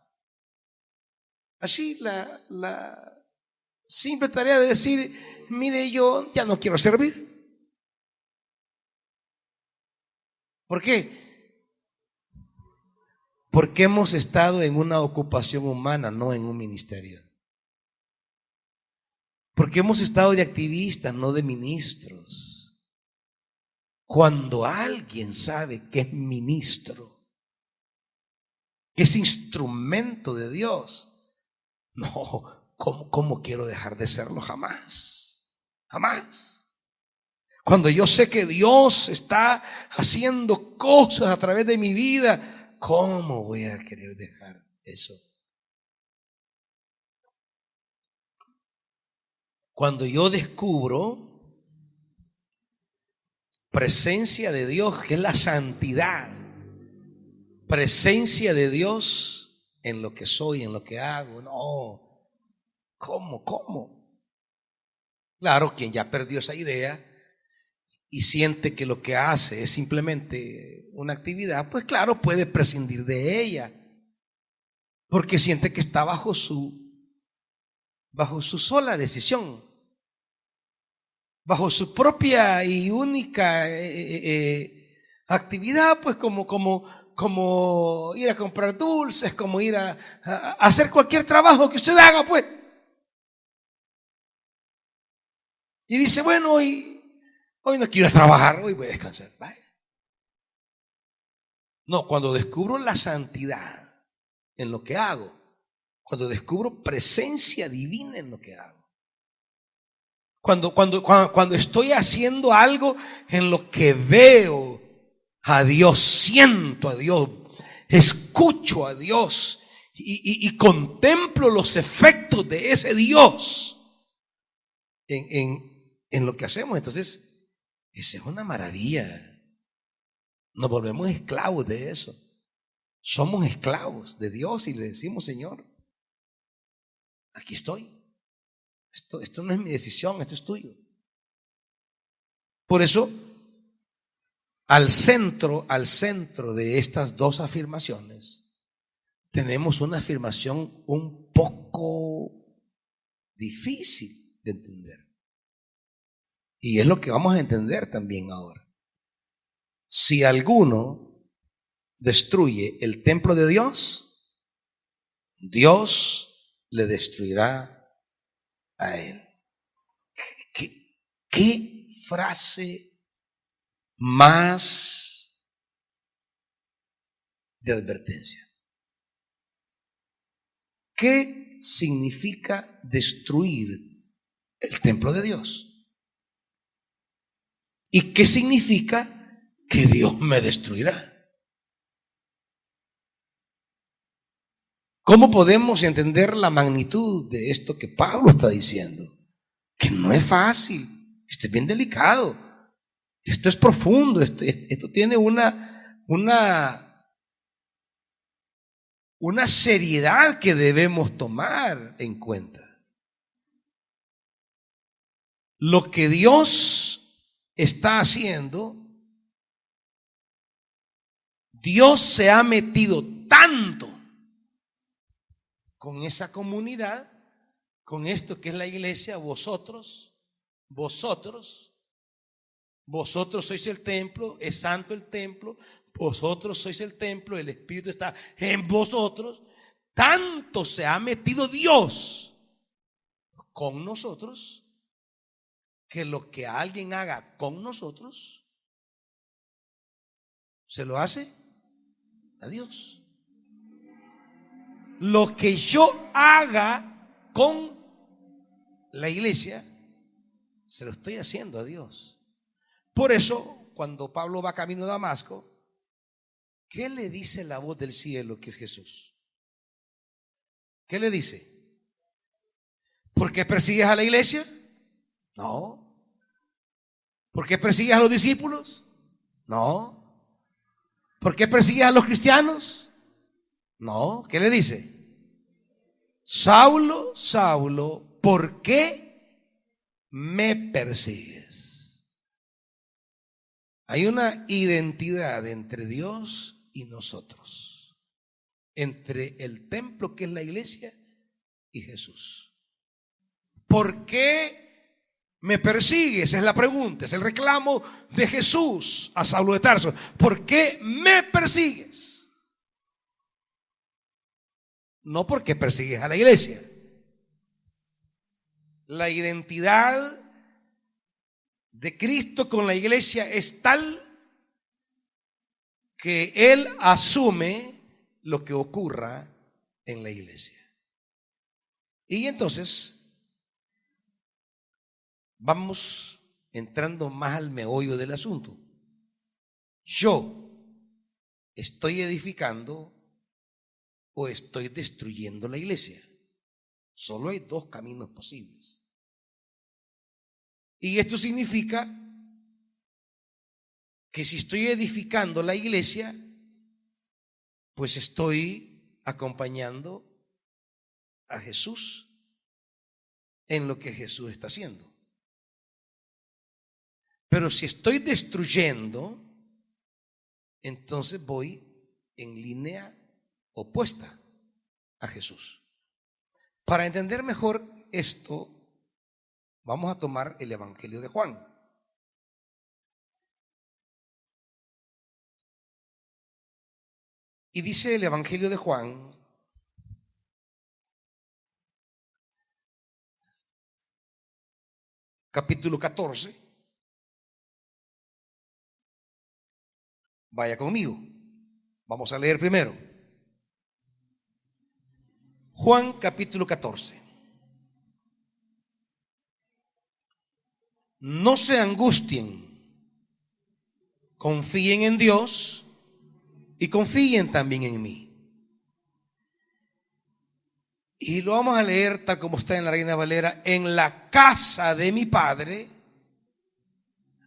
simple tarea de decir, mire, yo ya no quiero servir. ¿Por qué? Porque hemos estado en una ocupación humana, no en un ministerio. Porque hemos estado de activistas, no de ministros. Cuando alguien sabe que es ministro, que es instrumento de Dios, no, ¿cómo quiero dejar de serlo? Jamás, jamás. Cuando yo sé que Dios está haciendo cosas a través de mi vida, ¿cómo voy a querer dejar eso? Cuando yo descubro presencia de Dios, que es la santidad, presencia de Dios en lo que soy, en lo que hago, no, ¿cómo? Claro, quien ya perdió esa idea y siente que lo que hace es simplemente una actividad, pues claro, puede prescindir de ella, porque siente que está bajo su sola decisión, bajo su propia y única actividad, pues como ir a comprar dulces, como ir a hacer cualquier trabajo que usted haga, pues. Y dice, bueno, hoy no quiero ir a trabajar, hoy voy a descansar. ¿Vale? No, cuando descubro la santidad en lo que hago, cuando descubro presencia divina en lo que hago, cuando estoy haciendo algo en lo que veo a Dios, siento a Dios, escucho a Dios y contemplo los efectos de ese Dios en lo que hacemos, entonces esa es una maravilla. Nos volvemos esclavos de eso. Somos esclavos de Dios y le decimos, Señor, aquí estoy. Esto no es mi decisión, esto es tuyo. Por eso, al centro de estas dos afirmaciones, tenemos una afirmación un poco difícil de entender. Y es lo que vamos a entender también ahora. Si alguno destruye el templo de Dios, Dios le destruirá a él. ¿Qué frase más de advertencia? ¿Qué significa destruir el templo de Dios? ¿Y qué significa que Dios me destruirá? ¿Cómo podemos entender la magnitud de esto que Pablo está diciendo? Que no es fácil, esto es bien delicado, esto es profundo, esto tiene una seriedad que debemos tomar en cuenta. Lo que Dios está haciendo, Dios se ha metido tanto con esa comunidad, con esto que es la iglesia, vosotros sois el templo, es santo el templo, vosotros sois el templo, el Espíritu está en vosotros. Tanto se ha metido Dios con nosotros, que lo que alguien haga con nosotros, se lo hace a Dios. Lo que yo haga con la iglesia, se lo estoy haciendo a Dios. Por eso, cuando Pablo va camino a Damasco, ¿qué le dice la voz del cielo, que es Jesús? ¿Qué le dice? ¿Por qué persigues a la iglesia? No. ¿Por qué persigues a los discípulos? No. ¿Por qué persigues a los cristianos? No. ¿Qué le dice? Saulo, Saulo, ¿por qué me persigues? Hay una identidad entre Dios y nosotros, entre el templo que es la iglesia y Jesús. ¿Por qué me persigues? Es la pregunta, es el reclamo de Jesús a Saulo de Tarso. ¿Por qué me persigues? No porque persigues a la iglesia. La identidad de Cristo con la iglesia es tal que Él asume lo que ocurra en la iglesia. Y entonces vamos entrando más al meollo del asunto. Yo estoy edificando o estoy destruyendo la iglesia. Solo hay dos caminos posibles. Y esto significa que si estoy edificando la iglesia, pues estoy acompañando a Jesús en lo que Jesús está haciendo. Pero si estoy destruyendo, entonces voy en línea opuesta a Jesús. Para entender mejor esto, vamos a tomar el Evangelio de Juan. Y dice el Evangelio de Juan, capítulo 14. Vaya conmigo. Vamos a leer primero. Juan capítulo 14. No se angustien, confíen en Dios y confíen también en mí. Y lo vamos a leer tal como está en la Reina Valera. En la casa de mi Padre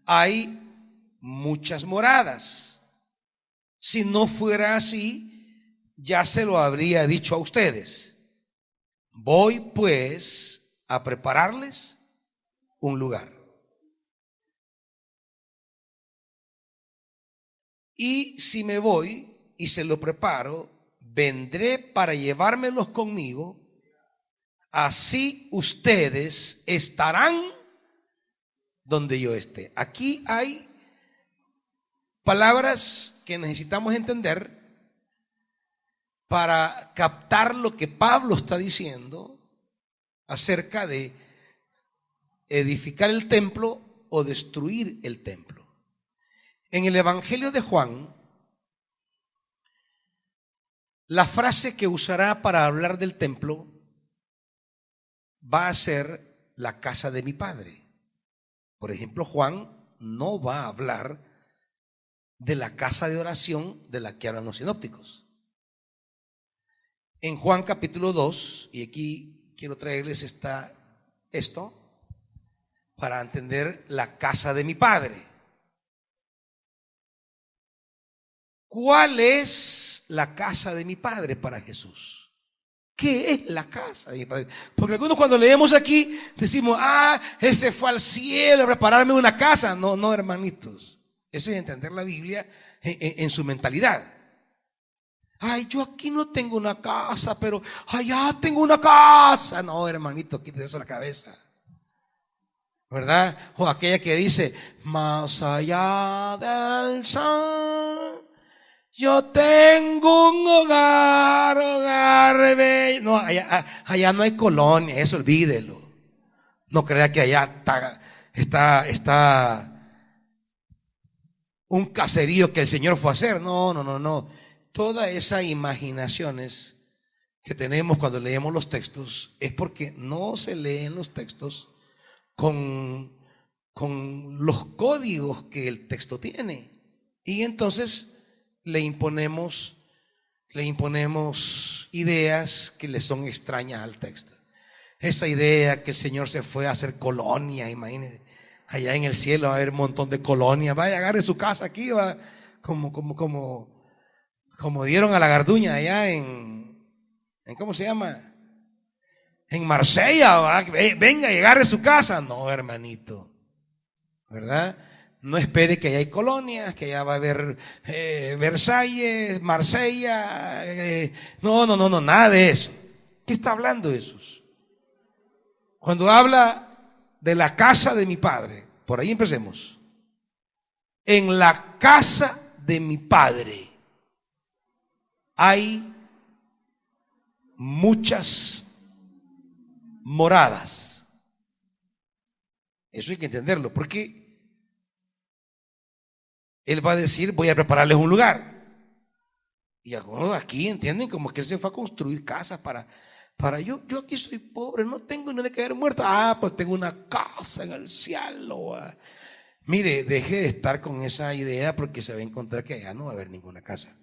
hay muchas moradas. Si no fuera así, ya se lo habría dicho a ustedes. Voy pues a prepararles un lugar. Y si me voy y se lo preparo, vendré para llevármelos conmigo, así ustedes estarán donde yo esté. Aquí hay palabras que necesitamos entender para captar lo que Pablo está diciendo acerca de edificar el templo o destruir el templo. En el Evangelio de Juan, la frase que usará para hablar del templo va a ser la casa de mi Padre. Por ejemplo, Juan no va a hablar de la casa de oración de la que hablan los sinópticos. En Juan capítulo 2, y aquí quiero traerles esto para entender la casa de mi Padre. ¿Cuál es la casa de mi Padre para Jesús? ¿Qué es la casa de mi Padre? Porque algunos cuando leemos aquí decimos, Él se fue al cielo a prepararme una casa. No, hermanitos. Eso es entender la Biblia en su mentalidad. Yo aquí no tengo una casa, pero allá tengo una casa. No, hermanito, quítese eso de la cabeza, ¿verdad? O aquella que dice, más allá del sol, yo tengo un hogar bello. No, allá no hay colonia, eso olvídelo. No crea que allá está un caserío que el Señor fue a hacer. No. Todas esas imaginaciones que tenemos cuando leemos los textos es porque no se leen los textos con los códigos que el texto tiene. Y entonces le imponemos ideas que le son extrañas al texto. Esa idea que el Señor se fue a hacer colonia, imagínense, allá en el cielo va a haber un montón de colonias. Vaya, agarre su casa aquí, va, como dieron a la Garduña allá en ¿cómo se llama? En Marsella, ¿va? Venga y agarre su casa. No, hermanito, ¿verdad? No espere que allá hay colonias, que allá va a haber Versalles, Marsella. No, nada de eso. ¿Qué está hablando Jesús? Cuando habla de la casa de mi Padre, por ahí empecemos. En la casa de mi Padre hay muchas moradas. Eso hay que entenderlo, porque Él va a decir, voy a prepararles un lugar. Y algunos aquí entienden como que Él se fue a construir casas para yo aquí soy pobre, no tengo ni de caer muerto. Pues tengo una casa en el cielo. Mire, deje de estar con esa idea, porque se va a encontrar que allá no va a haber ninguna casa.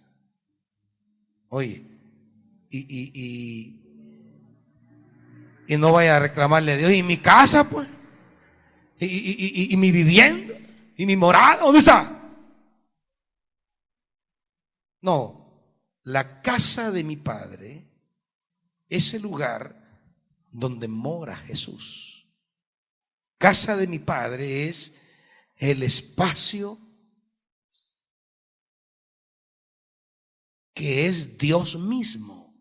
Oye, y no vaya a reclamarle a Dios, ¿y mi casa, pues? ¿Y mi vivienda? ¿Y mi morada? ¿Dónde está? No, la casa de mi Padre es el lugar donde mora Jesús. Casa de mi Padre es el espacio que es Dios mismo.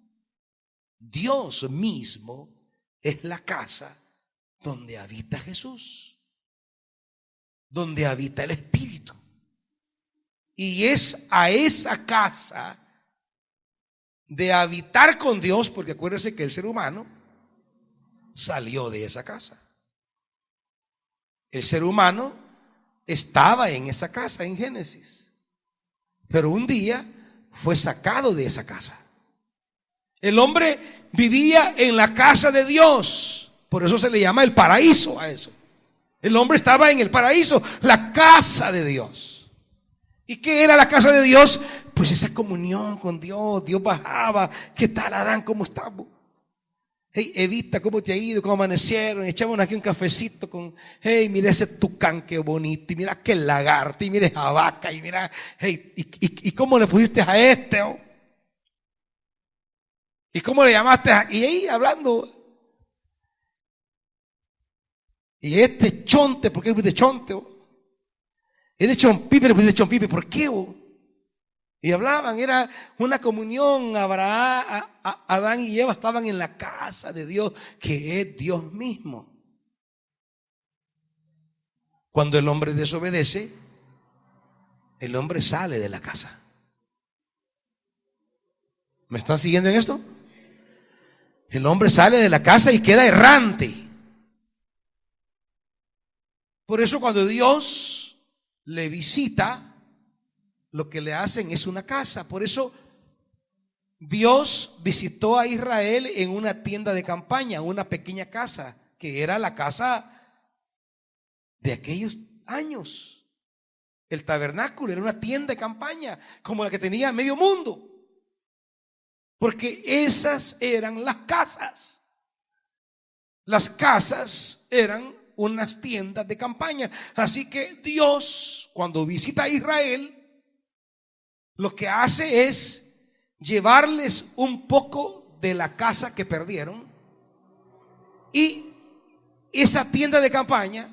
Dios mismo es la casa donde habita Jesús, donde habita el Espíritu. Y es a esa casa de habitar con Dios, porque acuérdense que el ser humano salió de esa casa. El ser humano estaba en esa casa en Génesis, pero un día fue sacado de esa casa. El hombre vivía en la casa de Dios, por eso se le llama el paraíso a eso. El hombre estaba en el paraíso, la casa de Dios. ¿Y qué era la casa de Dios? Pues esa comunión con Dios. Dios bajaba. ¿Qué tal, Adán? ¿Cómo estamos? Hey, Evita, ¿cómo te ha ido? ¿Cómo amanecieron? Echamos aquí un cafecito con, hey, mira ese tucán, qué bonito, y mira qué lagarto, y mira esa vaca, y mira, hey, ¿y cómo le pusiste a este? Oh? ¿Y cómo le llamaste? Y ahí hablando. Y este chonte, ¿por qué le pusiste chonte? Oh? Es de chompipe, le pusiste chompipe, ¿por qué? Oh? Y hablaban, era una comunión. Abraham, Adán y Eva estaban en la casa de Dios, que es Dios mismo. Cuando el hombre desobedece, el hombre sale de la casa. ¿Me están siguiendo en esto? El hombre sale de la casa y queda errante. Por eso cuando Dios le visita, lo que le hacen es una casa. Por eso Dios visitó a Israel en una tienda de campaña, una pequeña casa, que era la casa de aquellos años. El tabernáculo era una tienda de campaña, como la que tenía medio mundo. Porque esas eran las casas. Las casas eran unas tiendas de campaña. Así que Dios, cuando visita a Israel, lo que hace es llevarles un poco de la casa que perdieron. Y esa tienda de campaña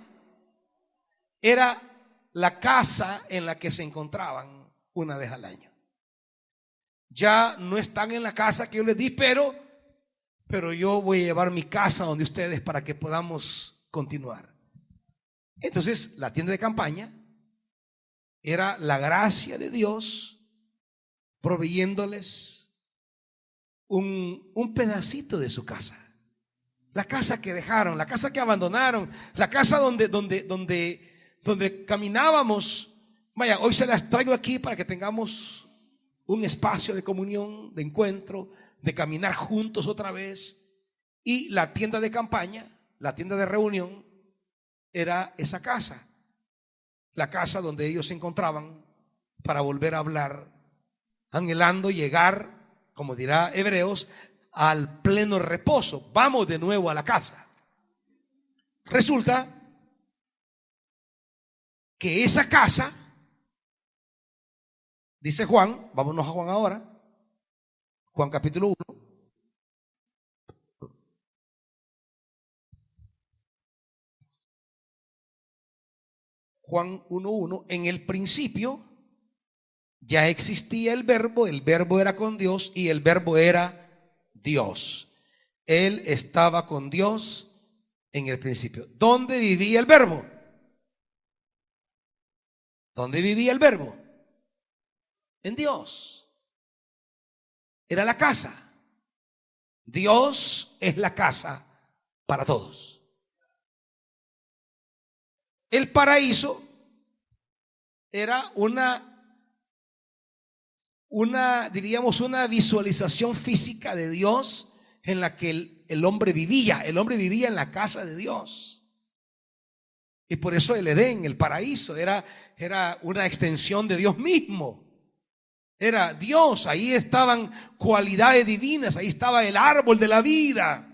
era la casa en la que se encontraban una vez al año. Ya no están en la casa que yo les di, pero yo voy a llevar mi casa donde ustedes para que podamos continuar. Entonces, la tienda de campaña era la gracia de Dios proveyéndoles un pedacito de su casa. La casa que dejaron, la casa que abandonaron, la casa donde caminábamos. Vaya, hoy se las traigo aquí para que tengamos un espacio de comunión, de encuentro, de caminar juntos otra vez. Y la tienda de campaña, la tienda de reunión, era esa casa. La casa donde ellos se encontraban para volver a hablar, anhelando llegar, como dirá Hebreos, al pleno reposo. Vamos de nuevo a la casa. Resulta que esa casa, dice Juan, vámonos a Juan ahora, Juan capítulo 1. Juan 1:1, en el principio ya existía el verbo era con Dios y el verbo era Dios. Él estaba con Dios en el principio. ¿Dónde vivía el verbo? ¿Dónde vivía el verbo? En Dios. Era la casa. Dios es la casa para todos. El paraíso era diríamos, una visualización física de Dios en la que el hombre vivía. El hombre vivía en la casa de Dios. Y por eso el Edén, el paraíso, era una extensión de Dios mismo. Era Dios, ahí estaban cualidades divinas, ahí estaba el árbol de la vida.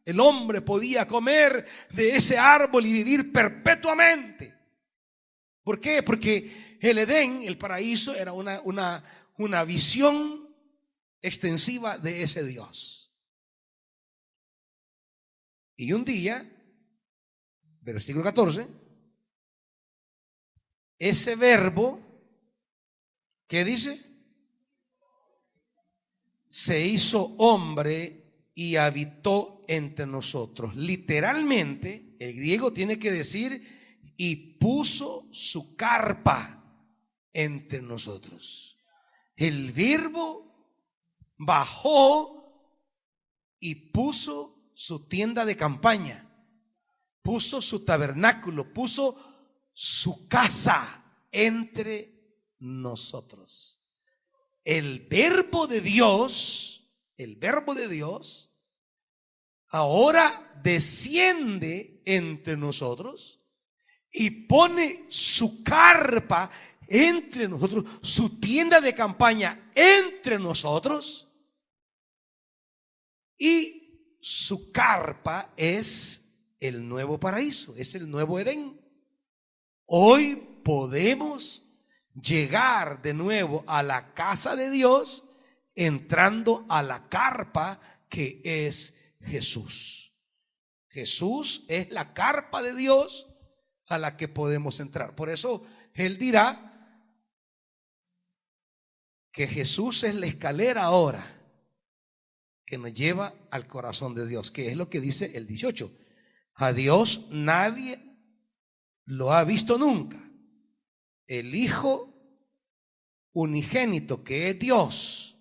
El hombre podía comer de ese árbol y vivir perpetuamente. ¿Por qué? Porque el Edén, el paraíso, era una visión extensiva de ese Dios. Y un día, versículo 14, ese verbo, ¿qué dice? Se hizo hombre y habitó entre nosotros. Literalmente, el griego tiene que decir, y puso su carpa entre nosotros. El verbo bajó y puso su tienda de campaña, puso su tabernáculo, puso su casa entre nosotros. El verbo de Dios ahora desciende entre nosotros y pone su carpa entre nosotros, su tienda de campaña entre nosotros, y su carpa es el nuevo paraíso, es el nuevo Edén. Hoy podemos llegar de nuevo a la casa de Dios entrando a la carpa que es Jesús. Jesús es la carpa de Dios a la que podemos entrar. Por eso Él dirá que Jesús es la escalera ahora que nos lleva al corazón de Dios, que es lo que dice el 18. A Dios nadie lo ha visto nunca. El Hijo unigénito, que es Dios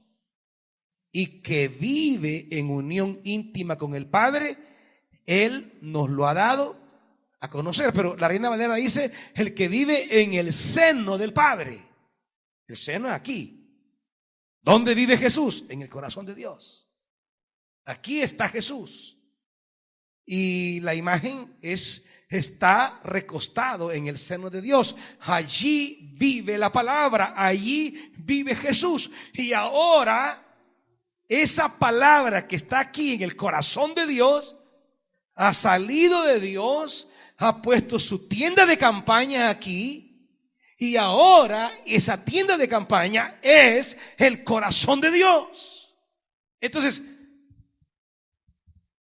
y que vive en unión íntima con el Padre, Él nos lo ha dado a conocer. Pero la Reina Valera dice: el que vive en el seno del Padre. El seno es aquí. ¿Dónde vive Jesús? En el corazón de Dios. Aquí está Jesús. Y la imagen está recostado en el seno de Dios. Allí vive la palabra, allí vive Jesús. Y ahora esa palabra que está aquí en el corazón de Dios ha salido de Dios, ha puesto su tienda de campaña aquí. Y ahora esa tienda de campaña es el corazón de Dios. Entonces,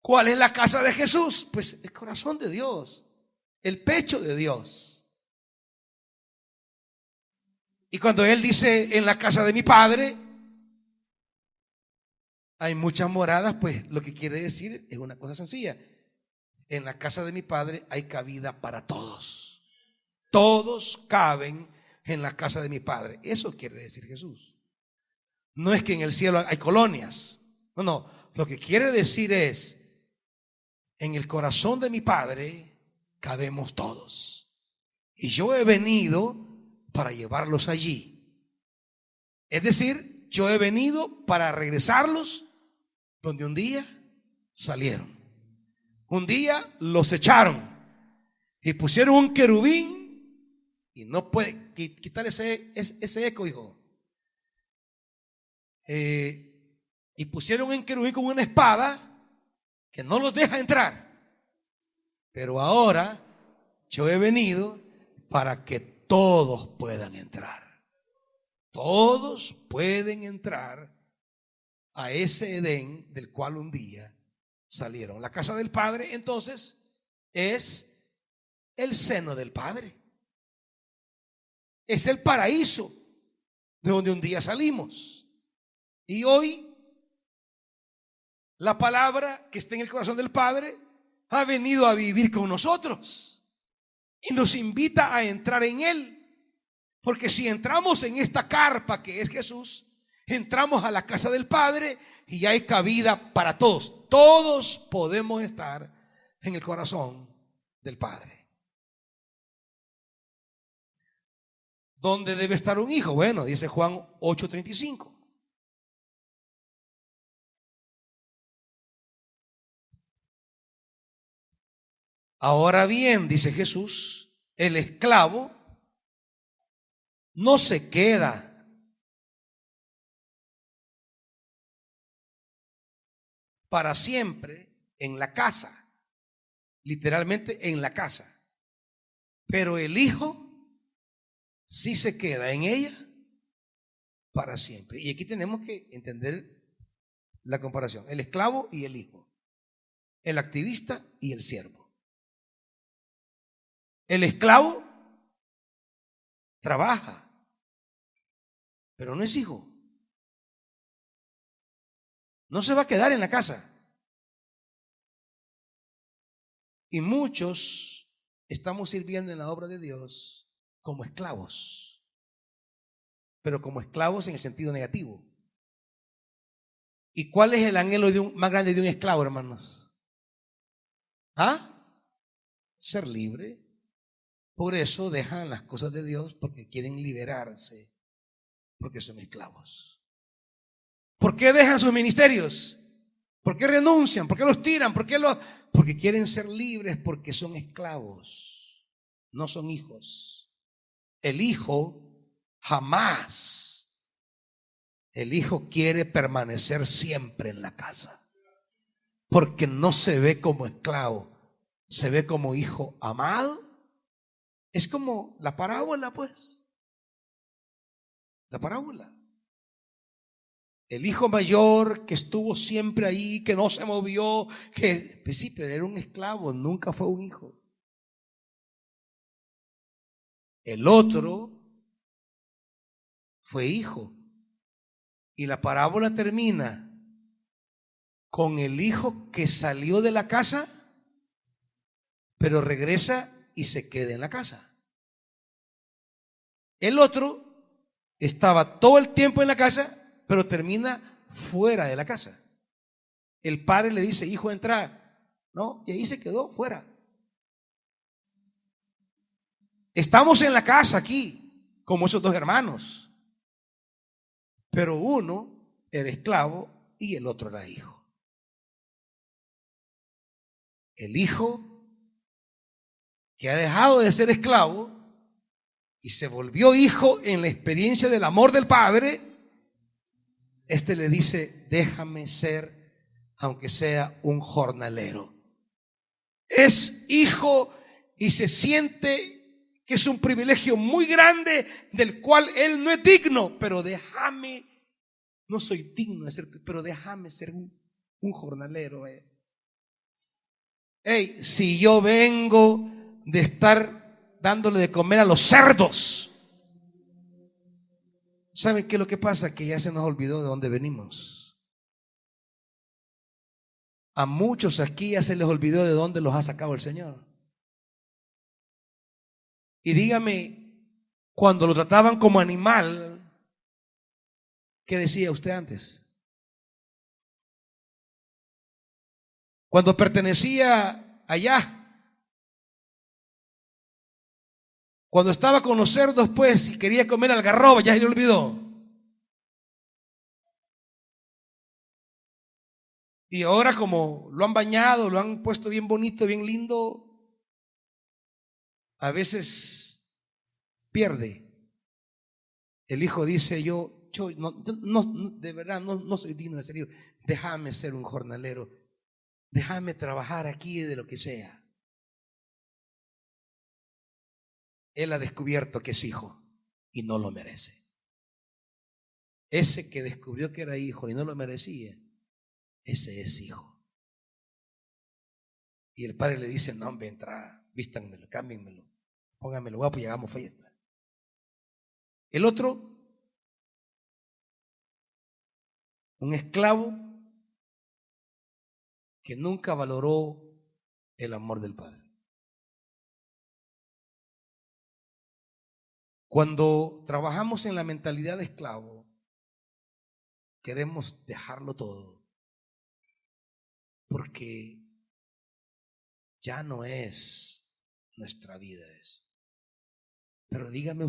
¿cuál es la casa de Jesús? Pues el corazón de Dios, el pecho de Dios. Y cuando Él dice: en la casa de mi Padre hay muchas moradas, pues lo que quiere decir es una cosa sencilla: en la casa de mi Padre hay cabida para todos. Todos caben en la casa de mi Padre. Eso quiere decir Jesús. No es que en el cielo hay colonias. No. Lo que quiere decir es: en el corazón de mi Padre cabemos todos. Y yo he venido para llevarlos allí. Es decir, yo he venido para regresarlos donde un día salieron. Un día los echaron y pusieron un querubín. Y no puede quitar ese eco, hijo. Y pusieron un querubín con una espada que no los deja entrar. Pero ahora yo he venido para que todos puedan entrar. Todos pueden entrar a ese Edén del cual un día salieron. La casa del Padre, entonces, es el seno del Padre. Es el paraíso de donde un día salimos. Y hoy la palabra que está en el corazón del Padre ha venido a vivir con nosotros y nos invita a entrar en Él. Porque si entramos en esta carpa que es Jesús, entramos a la casa del Padre y hay cabida para todos. Todos podemos estar en el corazón del Padre. ¿Dónde debe estar un hijo? Bueno, dice Juan 8:35. Ahora bien, dice Jesús, el esclavo no se queda para siempre en la casa, literalmente en la casa, pero el hijo sí se queda en ella para siempre. Y aquí tenemos que entender la comparación: el esclavo y el hijo, el activista y el siervo. El esclavo trabaja, pero no es hijo. No se va a quedar en la casa. Y muchos estamos sirviendo en la obra de Dios como esclavos, pero como esclavos en el sentido negativo. ¿Y cuál es el anhelo más grande de un esclavo, hermanos? Ser libre. Por eso dejan las cosas de Dios, porque quieren liberarse, porque son esclavos. ¿Por qué dejan sus ministerios? ¿Por qué renuncian? ¿Por qué los tiran? Porque quieren ser libres, porque son esclavos, no son hijos. El hijo jamás. El hijo quiere permanecer siempre en la casa, porque no se ve como esclavo, se ve como hijo amado. Es como la parábola, pues. La parábola. El hijo mayor que estuvo siempre ahí, que no se movió, que pues sí, pero era un esclavo, nunca fue un hijo. El otro fue hijo Y la parábola termina con el hijo que salió de la casa, pero regresa y se queda en la casa. El otro estaba todo el tiempo en la casa, pero termina fuera de la casa. El padre le dice, hijo, entra. No, y ahí se quedó fuera. Estamos en la casa aquí, como esos dos hermanos. Pero uno era esclavo y el otro era hijo. El hijo que ha dejado de ser esclavo y se volvió hijo en la experiencia del amor del padre, este le dice, déjame ser, aunque sea un jornalero. Es hijo y se siente que es un privilegio muy grande del cual él no es digno, pero déjame, no soy digno de ser, pero déjame ser un jornalero. Hey, si yo vengo de estar dándole de comer a los cerdos, ¿saben qué es lo que pasa? Que ya se nos olvidó de dónde venimos. A muchos aquí ya se les olvidó de dónde los ha sacado el Señor. Y dígame, cuando lo trataban como animal, ¿qué decía usted antes? Cuando pertenecía allá, cuando estaba con los cerdos, pues, y quería comer algarroba, ya se le olvidó. Y ahora, como lo han bañado, lo han puesto bien bonito, bien lindo, a veces pierde. El hijo dice, yo de verdad no soy digno de ser hijo. Déjame ser un jornalero. Déjame trabajar aquí de lo que sea. Él ha descubierto que es hijo y no lo merece. Ese que descubrió que era hijo y no lo merecía, ese es hijo. Y el padre le dice, no, hombre, entra, vístanmelo, cámbienmelo, pónganmelo guapo y hagamos fiesta. El otro, un esclavo que nunca valoró el amor del padre. Cuando trabajamos en la mentalidad de esclavo, queremos dejarlo todo, porque ya no es nuestra vida eso. Pero dígame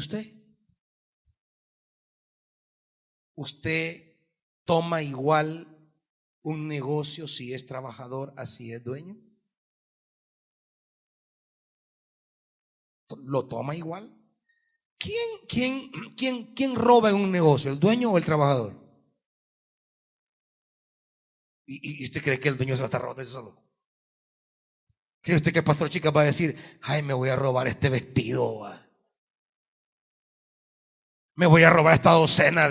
¿usted toma igual un negocio si es trabajador así es dueño? ¿Lo toma igual? ¿Quién roba en un negocio, el dueño o el trabajador? ¿Y usted cree que el dueño se va a estar robando eso solo? ¿Cree usted que el pastor Chica va a decir, ay, me voy a robar este vestido, me voy a robar esta docena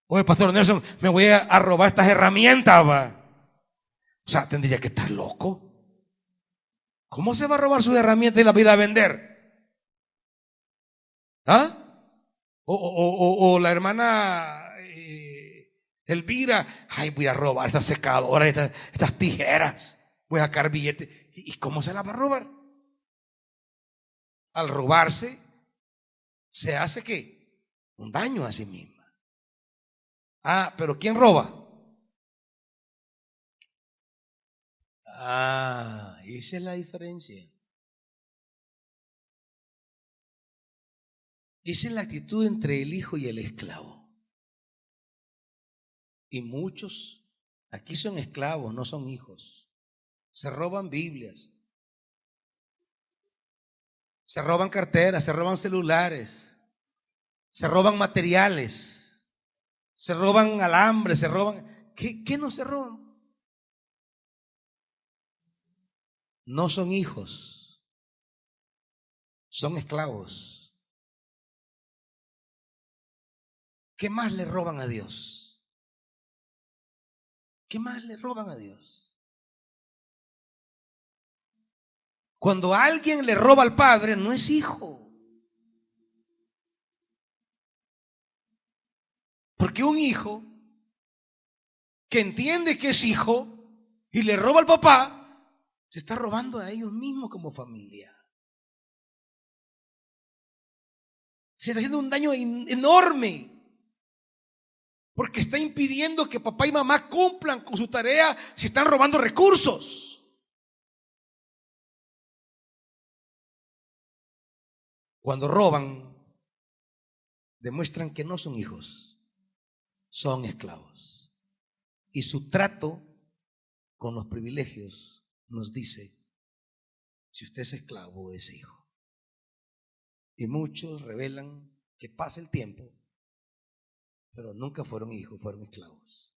o el pastor Nelson, me voy a robar estas herramientas, O sea, tendría que estar loco. ¿Cómo se va a robar sus herramientas y las va a ir a vender? ¿Ah? O la hermana Elvira, ay, voy a robar esta secadora, estas tijeras, voy a sacar billetes. ¿Y cómo se las va a robar? Al robarse, se hace ¿qué? Un daño a sí misma. Ah, pero ¿quién roba? Ah, esa es la diferencia. Esa es la actitud entre el hijo y el esclavo. Y muchos aquí son esclavos, no son hijos. Se roban Biblias, se roban carteras, se roban celulares, se roban materiales, se roban alambres, se roban. ¿Qué no se roban? No son hijos, son esclavos. ¿Qué más le roban a Dios? ¿Qué más le roban a Dios? Cuando alguien le roba al padre, no es hijo. Porque un hijo que entiende que es hijo y le roba al papá, se está robando a ellos mismos como familia. Se está haciendo un daño enorme, porque está impidiendo que papá y mamá cumplan con su tarea si están robando recursos. Cuando roban, demuestran que no son hijos, son esclavos. Y su trato con los privilegios nos dice si usted es esclavo o es hijo. Y muchos revelan que pasa el tiempo, pero nunca fueron hijos, fueron esclavos.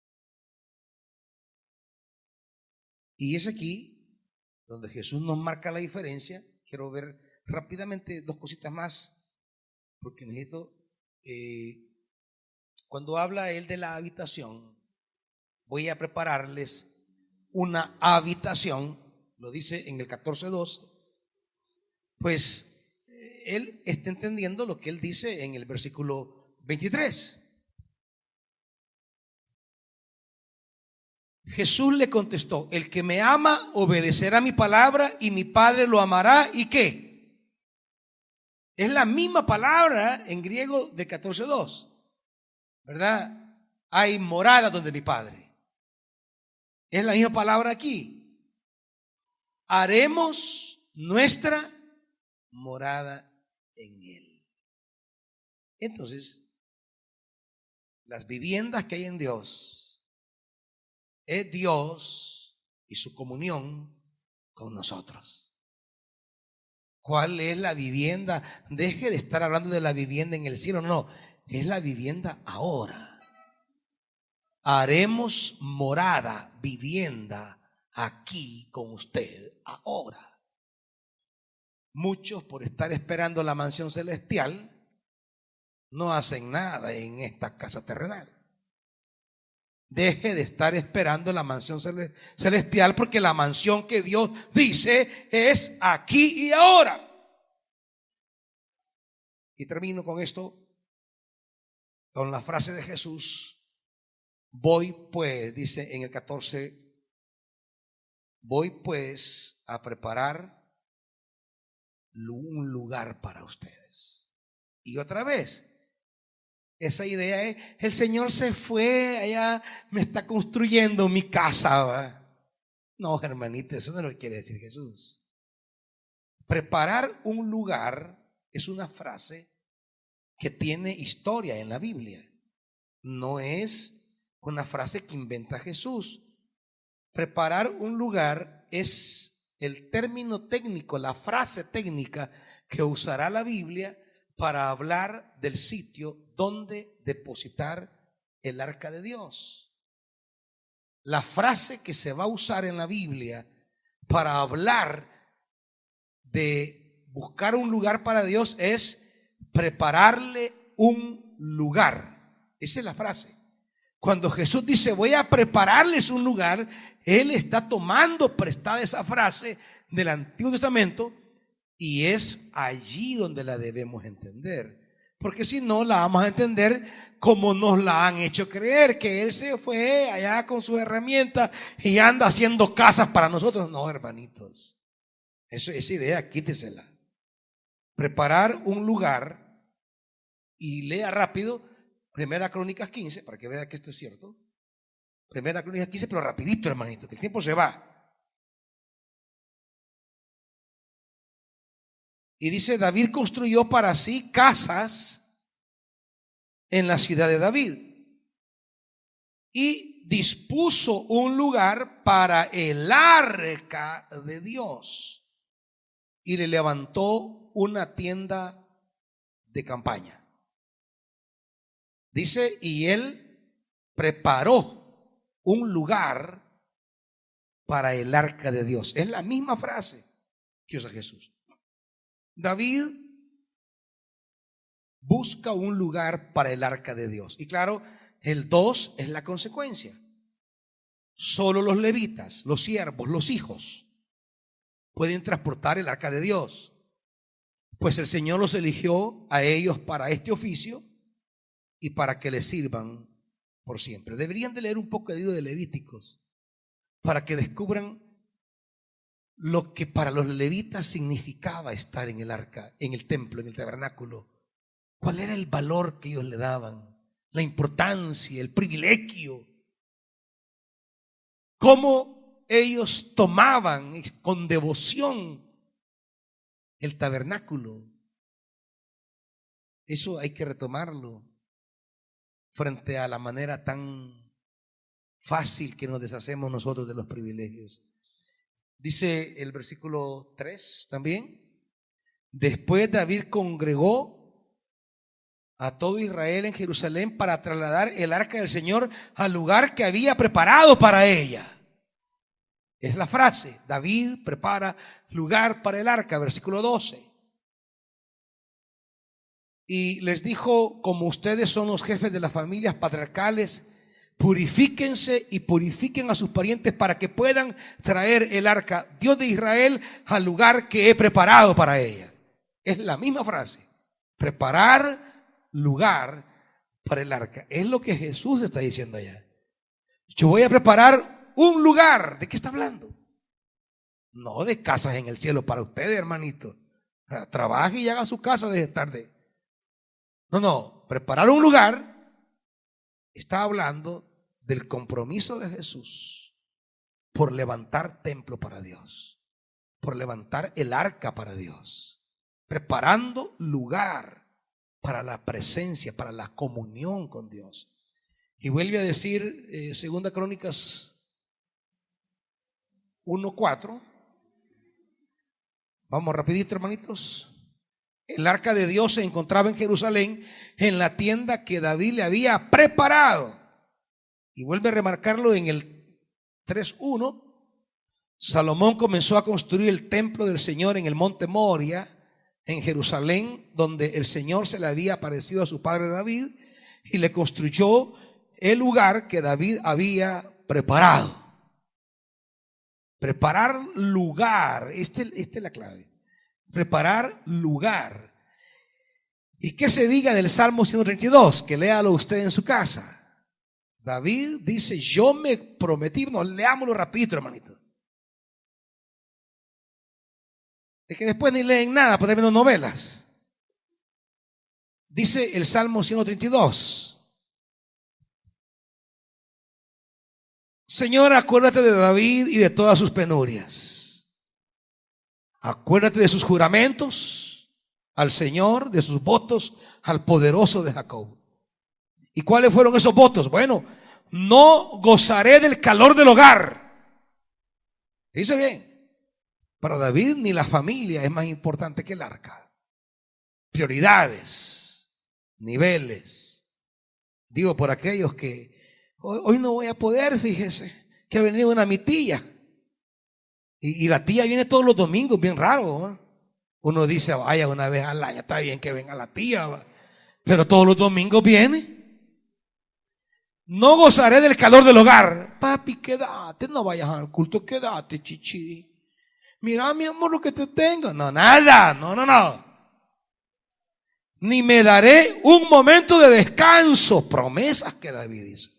Y es aquí donde Jesús nos marca la diferencia. Quiero ver rápidamente dos cositas más, porque necesito, cuando habla él de la habitación, voy a prepararles una habitación, lo dice en el 14:12, pues él está entendiendo lo que él dice en el versículo 23. Jesús le contestó: el que me ama obedecerá mi palabra, y mi Padre lo amará. ¿Y qué? Es la misma palabra en griego de 14:2, ¿verdad? Hay morada donde mi Padre. Es la misma palabra aquí. Haremos nuestra morada en él. Entonces, las viviendas que hay en Dios es Dios y su comunión con nosotros. ¿Cuál es la vivienda? Deje de estar hablando de la vivienda en el cielo, no, es la vivienda ahora. Haremos morada, vivienda aquí con usted ahora. Muchos, por estar esperando la mansión celestial, no hacen nada en esta casa terrenal. Deje de estar esperando la mansión celestial, porque la mansión que Dios dice es aquí y ahora. Y termino con esto, con la frase de Jesús: voy pues, dice en el 14, voy pues a preparar un lugar para ustedes. Y otra vez, esa idea es: el Señor se fue allá, me está construyendo mi casa, ¿va? No, hermanita, eso no lo quiere decir Jesús. Preparar un lugar es una frase que tiene historia en la Biblia. No es una frase que inventa Jesús. Preparar un lugar es el término técnico, la frase técnica que usará la Biblia para hablar del sitio donde depositar el arca de Dios. La frase que se va a usar en la Biblia para hablar de buscar un lugar para Dios es prepararle un lugar. Esa es la frase. Cuando Jesús dice voy a prepararles un lugar, Él está tomando prestada esa frase del Antiguo Testamento, y es allí donde la debemos entender. Porque si no, la vamos a entender como nos la han hecho creer, que Él se fue allá con sus herramientas y anda haciendo casas para nosotros. No, hermanitos, esa idea quítesela. Preparar un lugar, y lea rápido Primera Crónicas 15 para que vea que esto es cierto. Primera Crónicas 15, pero rapidito, hermanito, que el tiempo se va. Y dice: David construyó para sí casas en la ciudad de David y dispuso un lugar para el arca de Dios, y le levantó una tienda de campaña. Dice: y él preparó un lugar para el arca de Dios. Es la misma frase que usa Jesús. David busca un lugar para el arca de Dios. Y claro, el 2 es la consecuencia. Solo los levitas, los siervos, los hijos pueden transportar el arca de Dios, pues el Señor los eligió a ellos para este oficio y para que les sirvan por siempre. Deberían de leer un poco de libro de Levíticos para que descubran lo que para los levitas significaba estar en el arca, en el templo, en el tabernáculo. ¿Cuál era el valor que ellos le daban? La importancia, el privilegio. Cómo ellos tomaban con devoción el tabernáculo. Eso hay que retomarlo frente a la manera tan fácil que nos deshacemos nosotros de los privilegios. Dice el versículo 3 también: después David congregó a todo Israel en Jerusalén para trasladar el arca del Señor al lugar que había preparado para ella. Es la frase: David prepara lugar para el arca, versículo 12. Y les dijo: como ustedes son los jefes de las familias patriarcales, purifíquense y purifiquen a sus parientes para que puedan traer el arca, Dios de Israel, al lugar que he preparado para ella. Es la misma frase: preparar lugar para el arca. Es lo que Jesús está diciendo allá. Yo voy a preparar un lugar. ¿De qué está hablando? No de casas en el cielo para ustedes, hermanito. Trabaje y haga su casa desde tarde. No, preparar un lugar. Está hablando del compromiso de Jesús por levantar templo para Dios, por levantar el arca para Dios, preparando lugar para la presencia, para la comunión con Dios. Y vuelve a decir, Segunda Crónicas 1:4. Vamos rapidito, hermanitos. El arca de Dios se encontraba en Jerusalén, en la tienda que David le había preparado. Y vuelve a remarcarlo en el 3:1. Salomón comenzó a construir el templo del Señor en el monte Moria, en Jerusalén, donde el Señor se le había aparecido a su padre David, y le construyó el lugar que David había preparado. Preparar lugar, esta es la clave. Preparar lugar. ¿Y qué se diga del Salmo 132? Que léalo usted en su casa. David dice: yo me prometí. No, leámoslo rapidito, hermanito. Es que después ni leen nada, pues viendo novelas. Dice el Salmo 132: Señor, acuérdate de David y de todas sus penurias. Acuérdate de sus juramentos al Señor, de sus votos al poderoso de Jacob. ¿Y cuáles fueron esos votos? Bueno, no gozaré del calor del hogar. Dice bien, para David ni la familia es más importante que el arca. Prioridades, niveles. Digo por aquellos que hoy no voy a poder, fíjese, que ha venido una mi tía. Y la tía viene todos los domingos, bien raro, ¿eh? Uno dice: vaya una vez al año, está bien que venga la tía, ¿va? Pero todos los domingos viene. No gozaré del calor del hogar. Papi, quédate, no vayas al culto, quédate, chichi. Mira, mi amor, lo que te tengo. No, nada, no. Ni me daré un momento de descanso. Promesas que David hizo.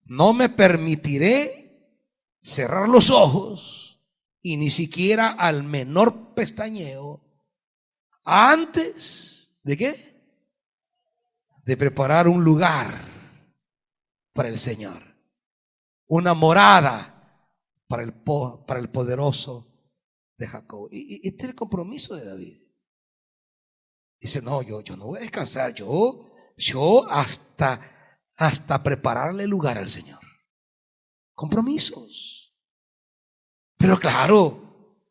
No me permitiré cerrar los ojos y ni siquiera al menor pestañeo antes de ¿qué? De preparar un lugar para el Señor, una morada para el poderoso de Jacob. Y este es el compromiso de David. Dice: no, yo no voy a descansar, yo hasta prepararle lugar al Señor. Compromisos. Pero claro,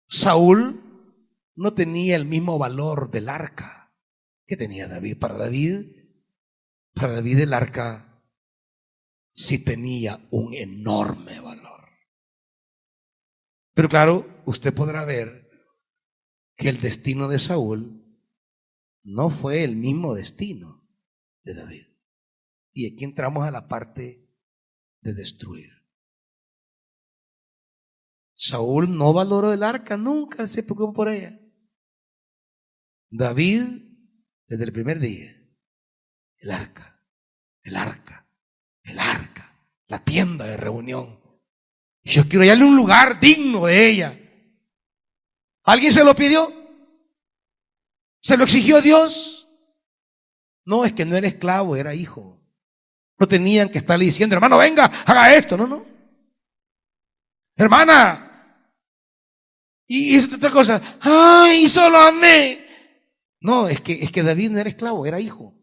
Saúl no tenía el mismo valor del arca que tenía David. Para David el arca sí tenía un enorme valor. Pero claro, usted podrá ver que el destino de Saúl no fue el mismo destino de David. Y aquí entramos a la parte de destruir. Saúl no valoró el arca, nunca se preocupó por ella. David, desde el primer día, El arca, el arca, el arca, la tienda de reunión. Yo quiero hallarle un lugar digno de ella. ¿Alguien se lo pidió? ¿Se lo exigió Dios? No, es que no era esclavo, era hijo. No tenían que estarle diciendo, hermano, venga, haga esto. No, no. Hermana, y hizo otra cosa. Ay, solo amé. No, es que David no era esclavo, era hijo.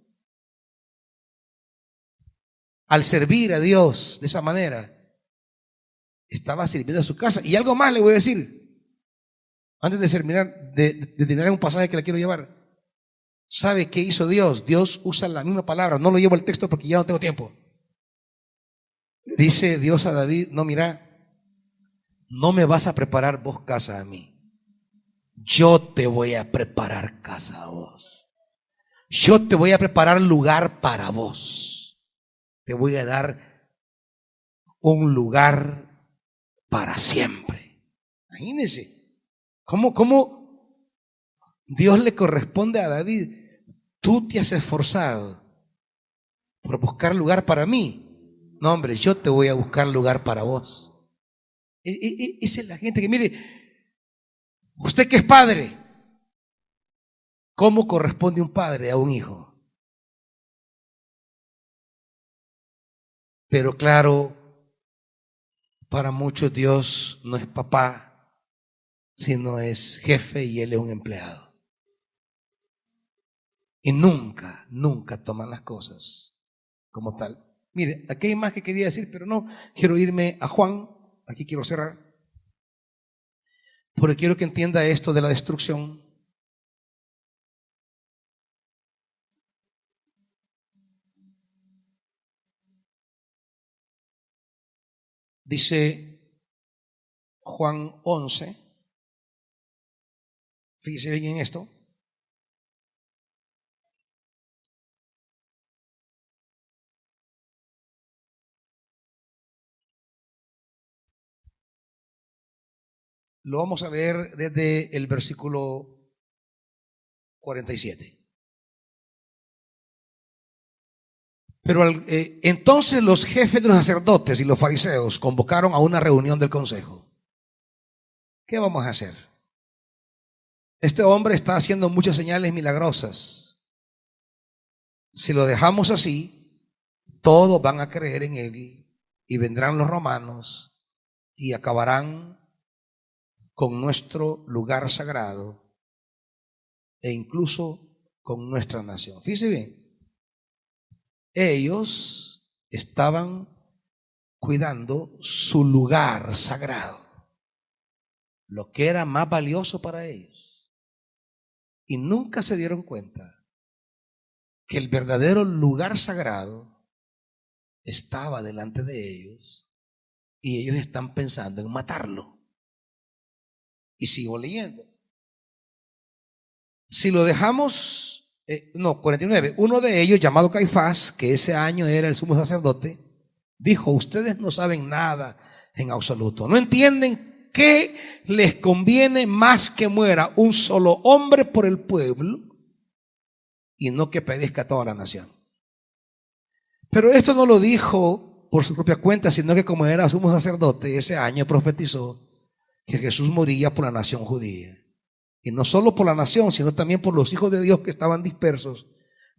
Al servir a Dios de esa manera, estaba sirviendo a su casa. Y algo más le voy a decir, antes de terminar un pasaje que le quiero llevar. ¿Sabe qué hizo Dios? Dios usa la misma palabra. No lo llevo al texto porque ya no tengo tiempo. Dice Dios a David, no, mira, no me vas a preparar vos casa a mí. Yo te voy a preparar casa a vos. Yo te voy a preparar lugar para vos. Te voy a dar un lugar para siempre. Imagínense cómo Dios le corresponde a David. Tú te has esforzado por buscar lugar para mí. No, hombre, yo te voy a buscar lugar para vos. Esa es la gente que, mire, usted que es padre, ¿cómo corresponde un padre a un hijo? Pero claro, para muchos Dios no es papá, sino es jefe y él es un empleado. Y nunca, nunca toman las cosas como tal. Mire, aquí hay más que quería decir, pero no, quiero irme a Juan, aquí quiero cerrar, porque quiero que entienda esto de la destrucción. Dice Juan 11, fíjese bien en esto. Lo vamos a leer desde el versículo 47. Pero entonces los jefes de los sacerdotes y los fariseos convocaron a una reunión del consejo. ¿Qué vamos a hacer? Este hombre está haciendo muchas señales milagrosas. Si lo dejamos así, todos van a creer en él y vendrán los romanos y acabarán con nuestro lugar sagrado e incluso con nuestra nación. Fíjense bien. Ellos estaban cuidando su lugar sagrado, lo que era más valioso para ellos. Y nunca se dieron cuenta que el verdadero lugar sagrado estaba delante de ellos y ellos están pensando en matarlo. Y sigo leyendo. Si lo dejamos, 49, uno de ellos, llamado Caifás, que ese año era el sumo sacerdote, dijo, ustedes no saben nada en absoluto, no entienden que les conviene más que muera un solo hombre por el pueblo y no que perezca toda la nación. Pero esto no lo dijo por su propia cuenta, sino que como era sumo sacerdote, ese año profetizó que Jesús moría por la nación judía. Y no solo por la nación, sino también por los hijos de Dios que estaban dispersos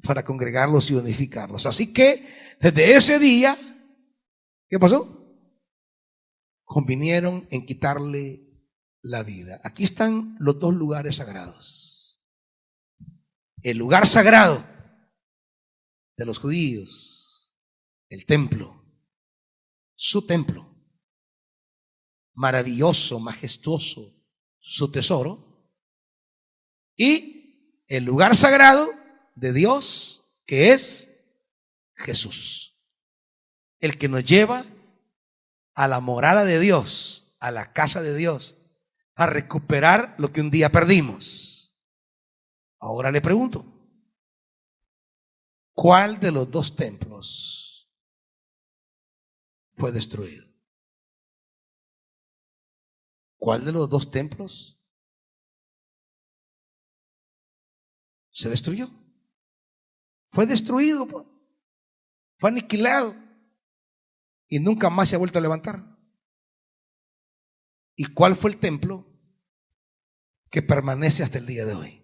para congregarlos y unificarlos. Así que desde ese día, ¿qué pasó? Convinieron en quitarle la vida. Aquí están los dos lugares sagrados. El lugar sagrado de los judíos, el templo, su templo, maravilloso, majestuoso, su tesoro, y el lugar sagrado de Dios, que es Jesús, el que nos lleva a la morada de Dios, a la casa de Dios, a recuperar lo que un día perdimos. Ahora le pregunto, ¿cuál de los dos templos fue destruido? ¿Cuál de los dos templos se destruyó? fue destruido, pues. Fue aniquilado y nunca más se ha vuelto a levantar. ¿Y cuál fue el templo que permanece hasta el día de hoy?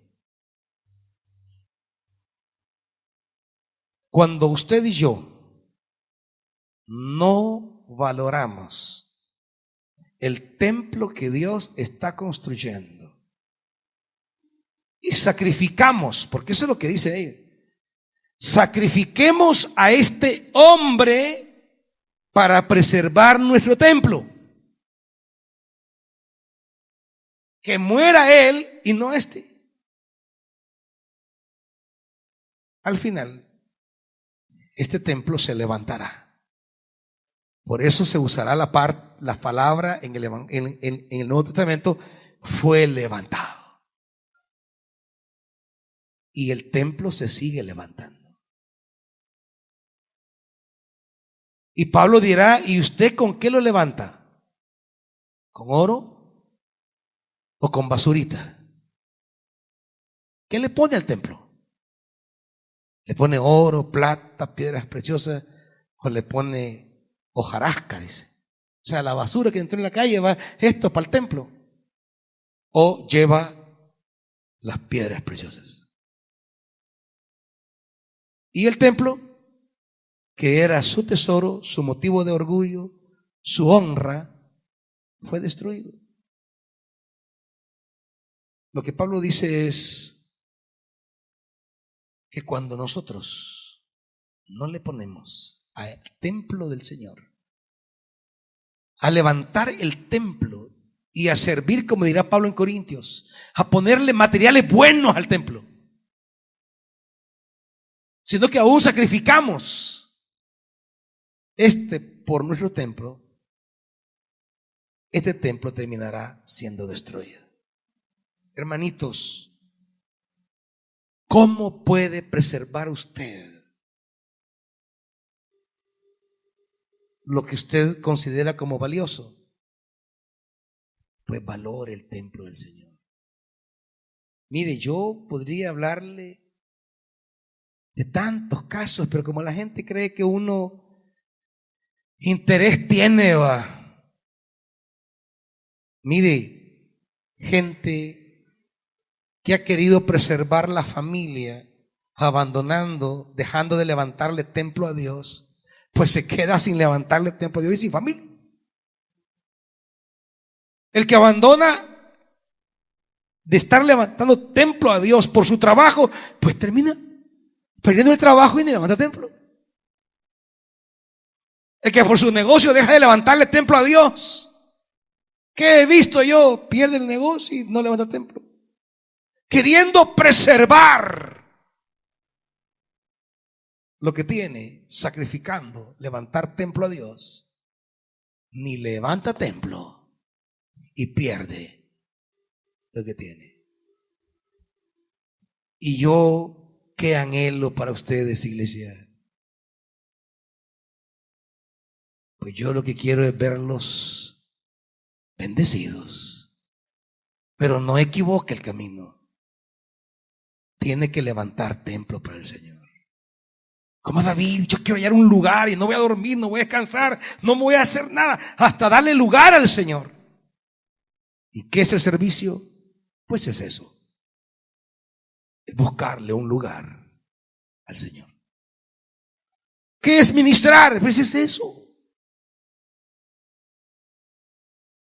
Cuando usted y yo no valoramos el templo que Dios está construyendo y sacrificamos, porque eso es lo que dice ella, sacrifiquemos a este hombre para preservar nuestro templo. Que muera él y no este. Al final, este templo se levantará. Por eso se usará la palabra en el Nuevo Testamento, fue levantado. Y el templo se sigue levantando. Y Pablo dirá, ¿y usted con qué lo levanta? ¿Con oro o con basurita? ¿Qué le pone al templo? ¿Le pone oro, plata, piedras preciosas o le pone hojarasca, dice? O sea, la basura que entró en la calle va esto para el templo. O lleva las piedras preciosas. Y el templo, que era su tesoro, su motivo de orgullo, su honra, fue destruido. Lo que Pablo dice es que cuando nosotros no le ponemos al templo del Señor, a levantar el templo y a servir, como dirá Pablo en Corintios, a ponerle materiales buenos al templo, sino que aún sacrificamos por nuestro templo, este templo terminará siendo destruido. Hermanitos, ¿cómo puede preservar usted lo que usted considera como valioso? Pues valore el templo del Señor. Mire, yo podría hablarle de tantos casos, pero como la gente cree que uno interés tiene, va. Mire, gente que ha querido preservar la familia, abandonando, dejando de levantarle templo a Dios, pues se queda sin levantarle templo a Dios y sin familia. El que abandona de estar levantando templo a Dios por su trabajo, pues termina perdiendo el trabajo y ni levanta templo. El que por su negocio deja de levantarle templo a Dios, ¿qué he visto yo? Pierde el negocio y no levanta templo. Queriendo preservar lo que tiene, sacrificando levantar templo a Dios, ni levanta templo y pierde lo que tiene. Y yo, ¿qué anhelo para ustedes, iglesia? Pues yo lo que quiero es verlos bendecidos. Pero no equivoque el camino. Tiene que levantar templo para el Señor. Como David, yo quiero hallar un lugar y no voy a dormir, no voy a descansar, no me voy a hacer nada hasta darle lugar al Señor. ¿Y qué es el servicio? Pues es eso. Es buscarle un lugar al Señor. ¿Qué es ministrar? Pues es eso.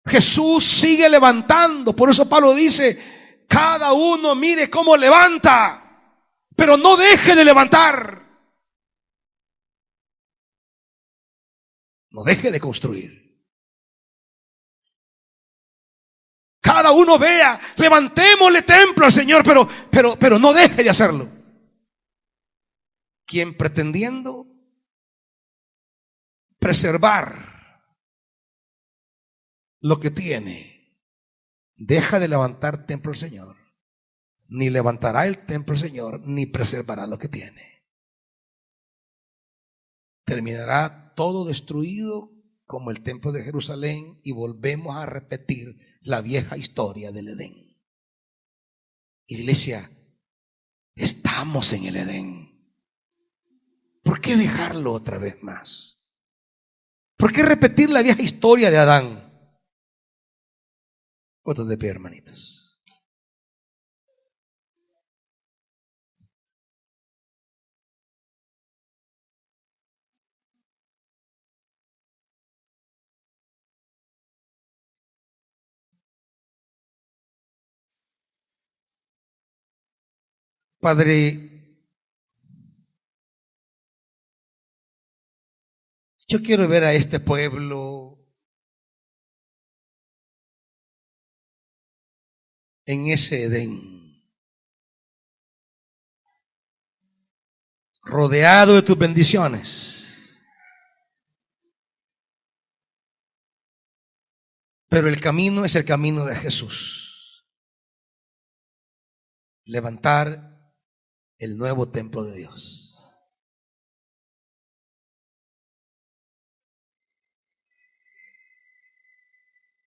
Jesús sigue levantando. Por eso Pablo dice, cada uno mire cómo levanta, pero no deje de levantar. No deje de construir. Cada uno vea, levantémosle templo al Señor, pero no deje de hacerlo. Quien pretendiendo preservar lo que tiene, deja de levantar templo al Señor, ni levantará el templo al Señor, ni preservará lo que tiene. Terminará todo destruido como el templo de Jerusalén y volvemos a repetir la vieja historia del Edén. Iglesia, estamos en el Edén. ¿Por qué dejarlo otra vez más? ¿Por qué repetir la vieja historia de Adán? Otro de pie, hermanitas. Padre, yo quiero ver a este pueblo en ese Edén, rodeado de tus bendiciones, pero el camino es el camino de Jesús. Levantar el nuevo templo de Dios.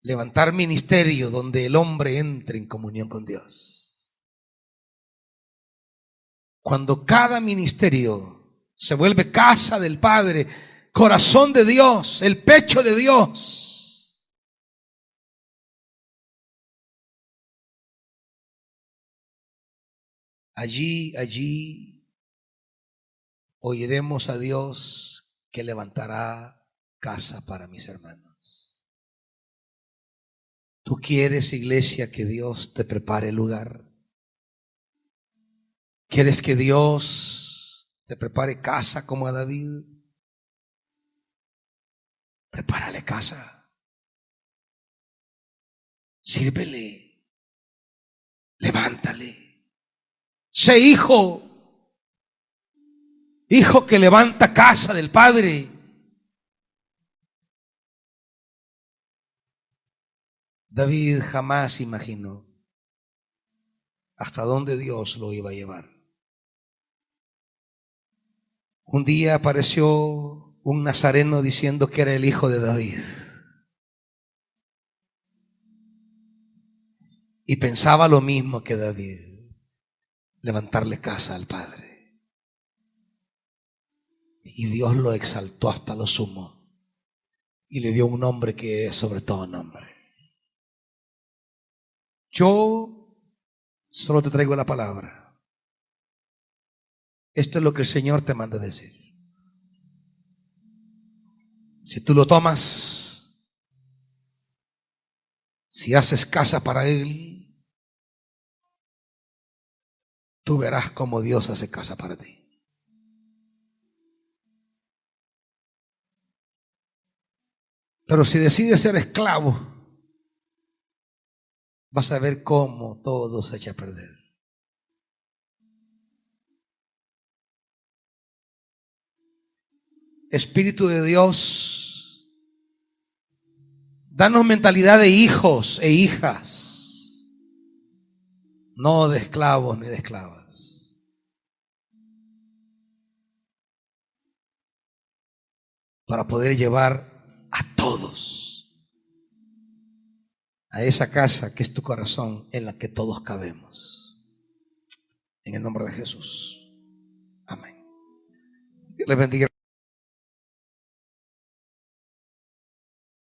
Levantar ministerio donde el hombre entre en comunión con Dios. Cuando cada ministerio se vuelve casa del Padre, corazón de Dios, el pecho de Dios, allí oiremos a Dios que levantará casa para mis hermanos. ¿Tú quieres, iglesia, que Dios te prepare el lugar? ¿Quieres que Dios te prepare casa como a David? Prepárale casa. Sírvele. Levántale. Sé hijo. Hijo que levanta casa del Padre. David jamás imaginó hasta dónde Dios lo iba a llevar. Un día apareció un nazareno diciendo que era el hijo de David. Y pensaba lo mismo que David, levantarle casa al Padre. Y Dios lo exaltó hasta lo sumo y le dio un nombre que es sobre todo nombre. Yo solo te traigo la palabra. Esto es lo que el Señor te manda decir. Si tú lo tomas, si haces casa para Él, tú verás cómo Dios hace casa para ti. Pero si decides ser esclavo, vas a ver cómo todo se echa a perder. Espíritu de Dios, danos mentalidad de hijos e hijas, no de esclavos ni de esclavas. Para poder llevar a todos a esa casa que es tu corazón, en la que todos cabemos. En el nombre de Jesús. Amén. Dios les bendiga.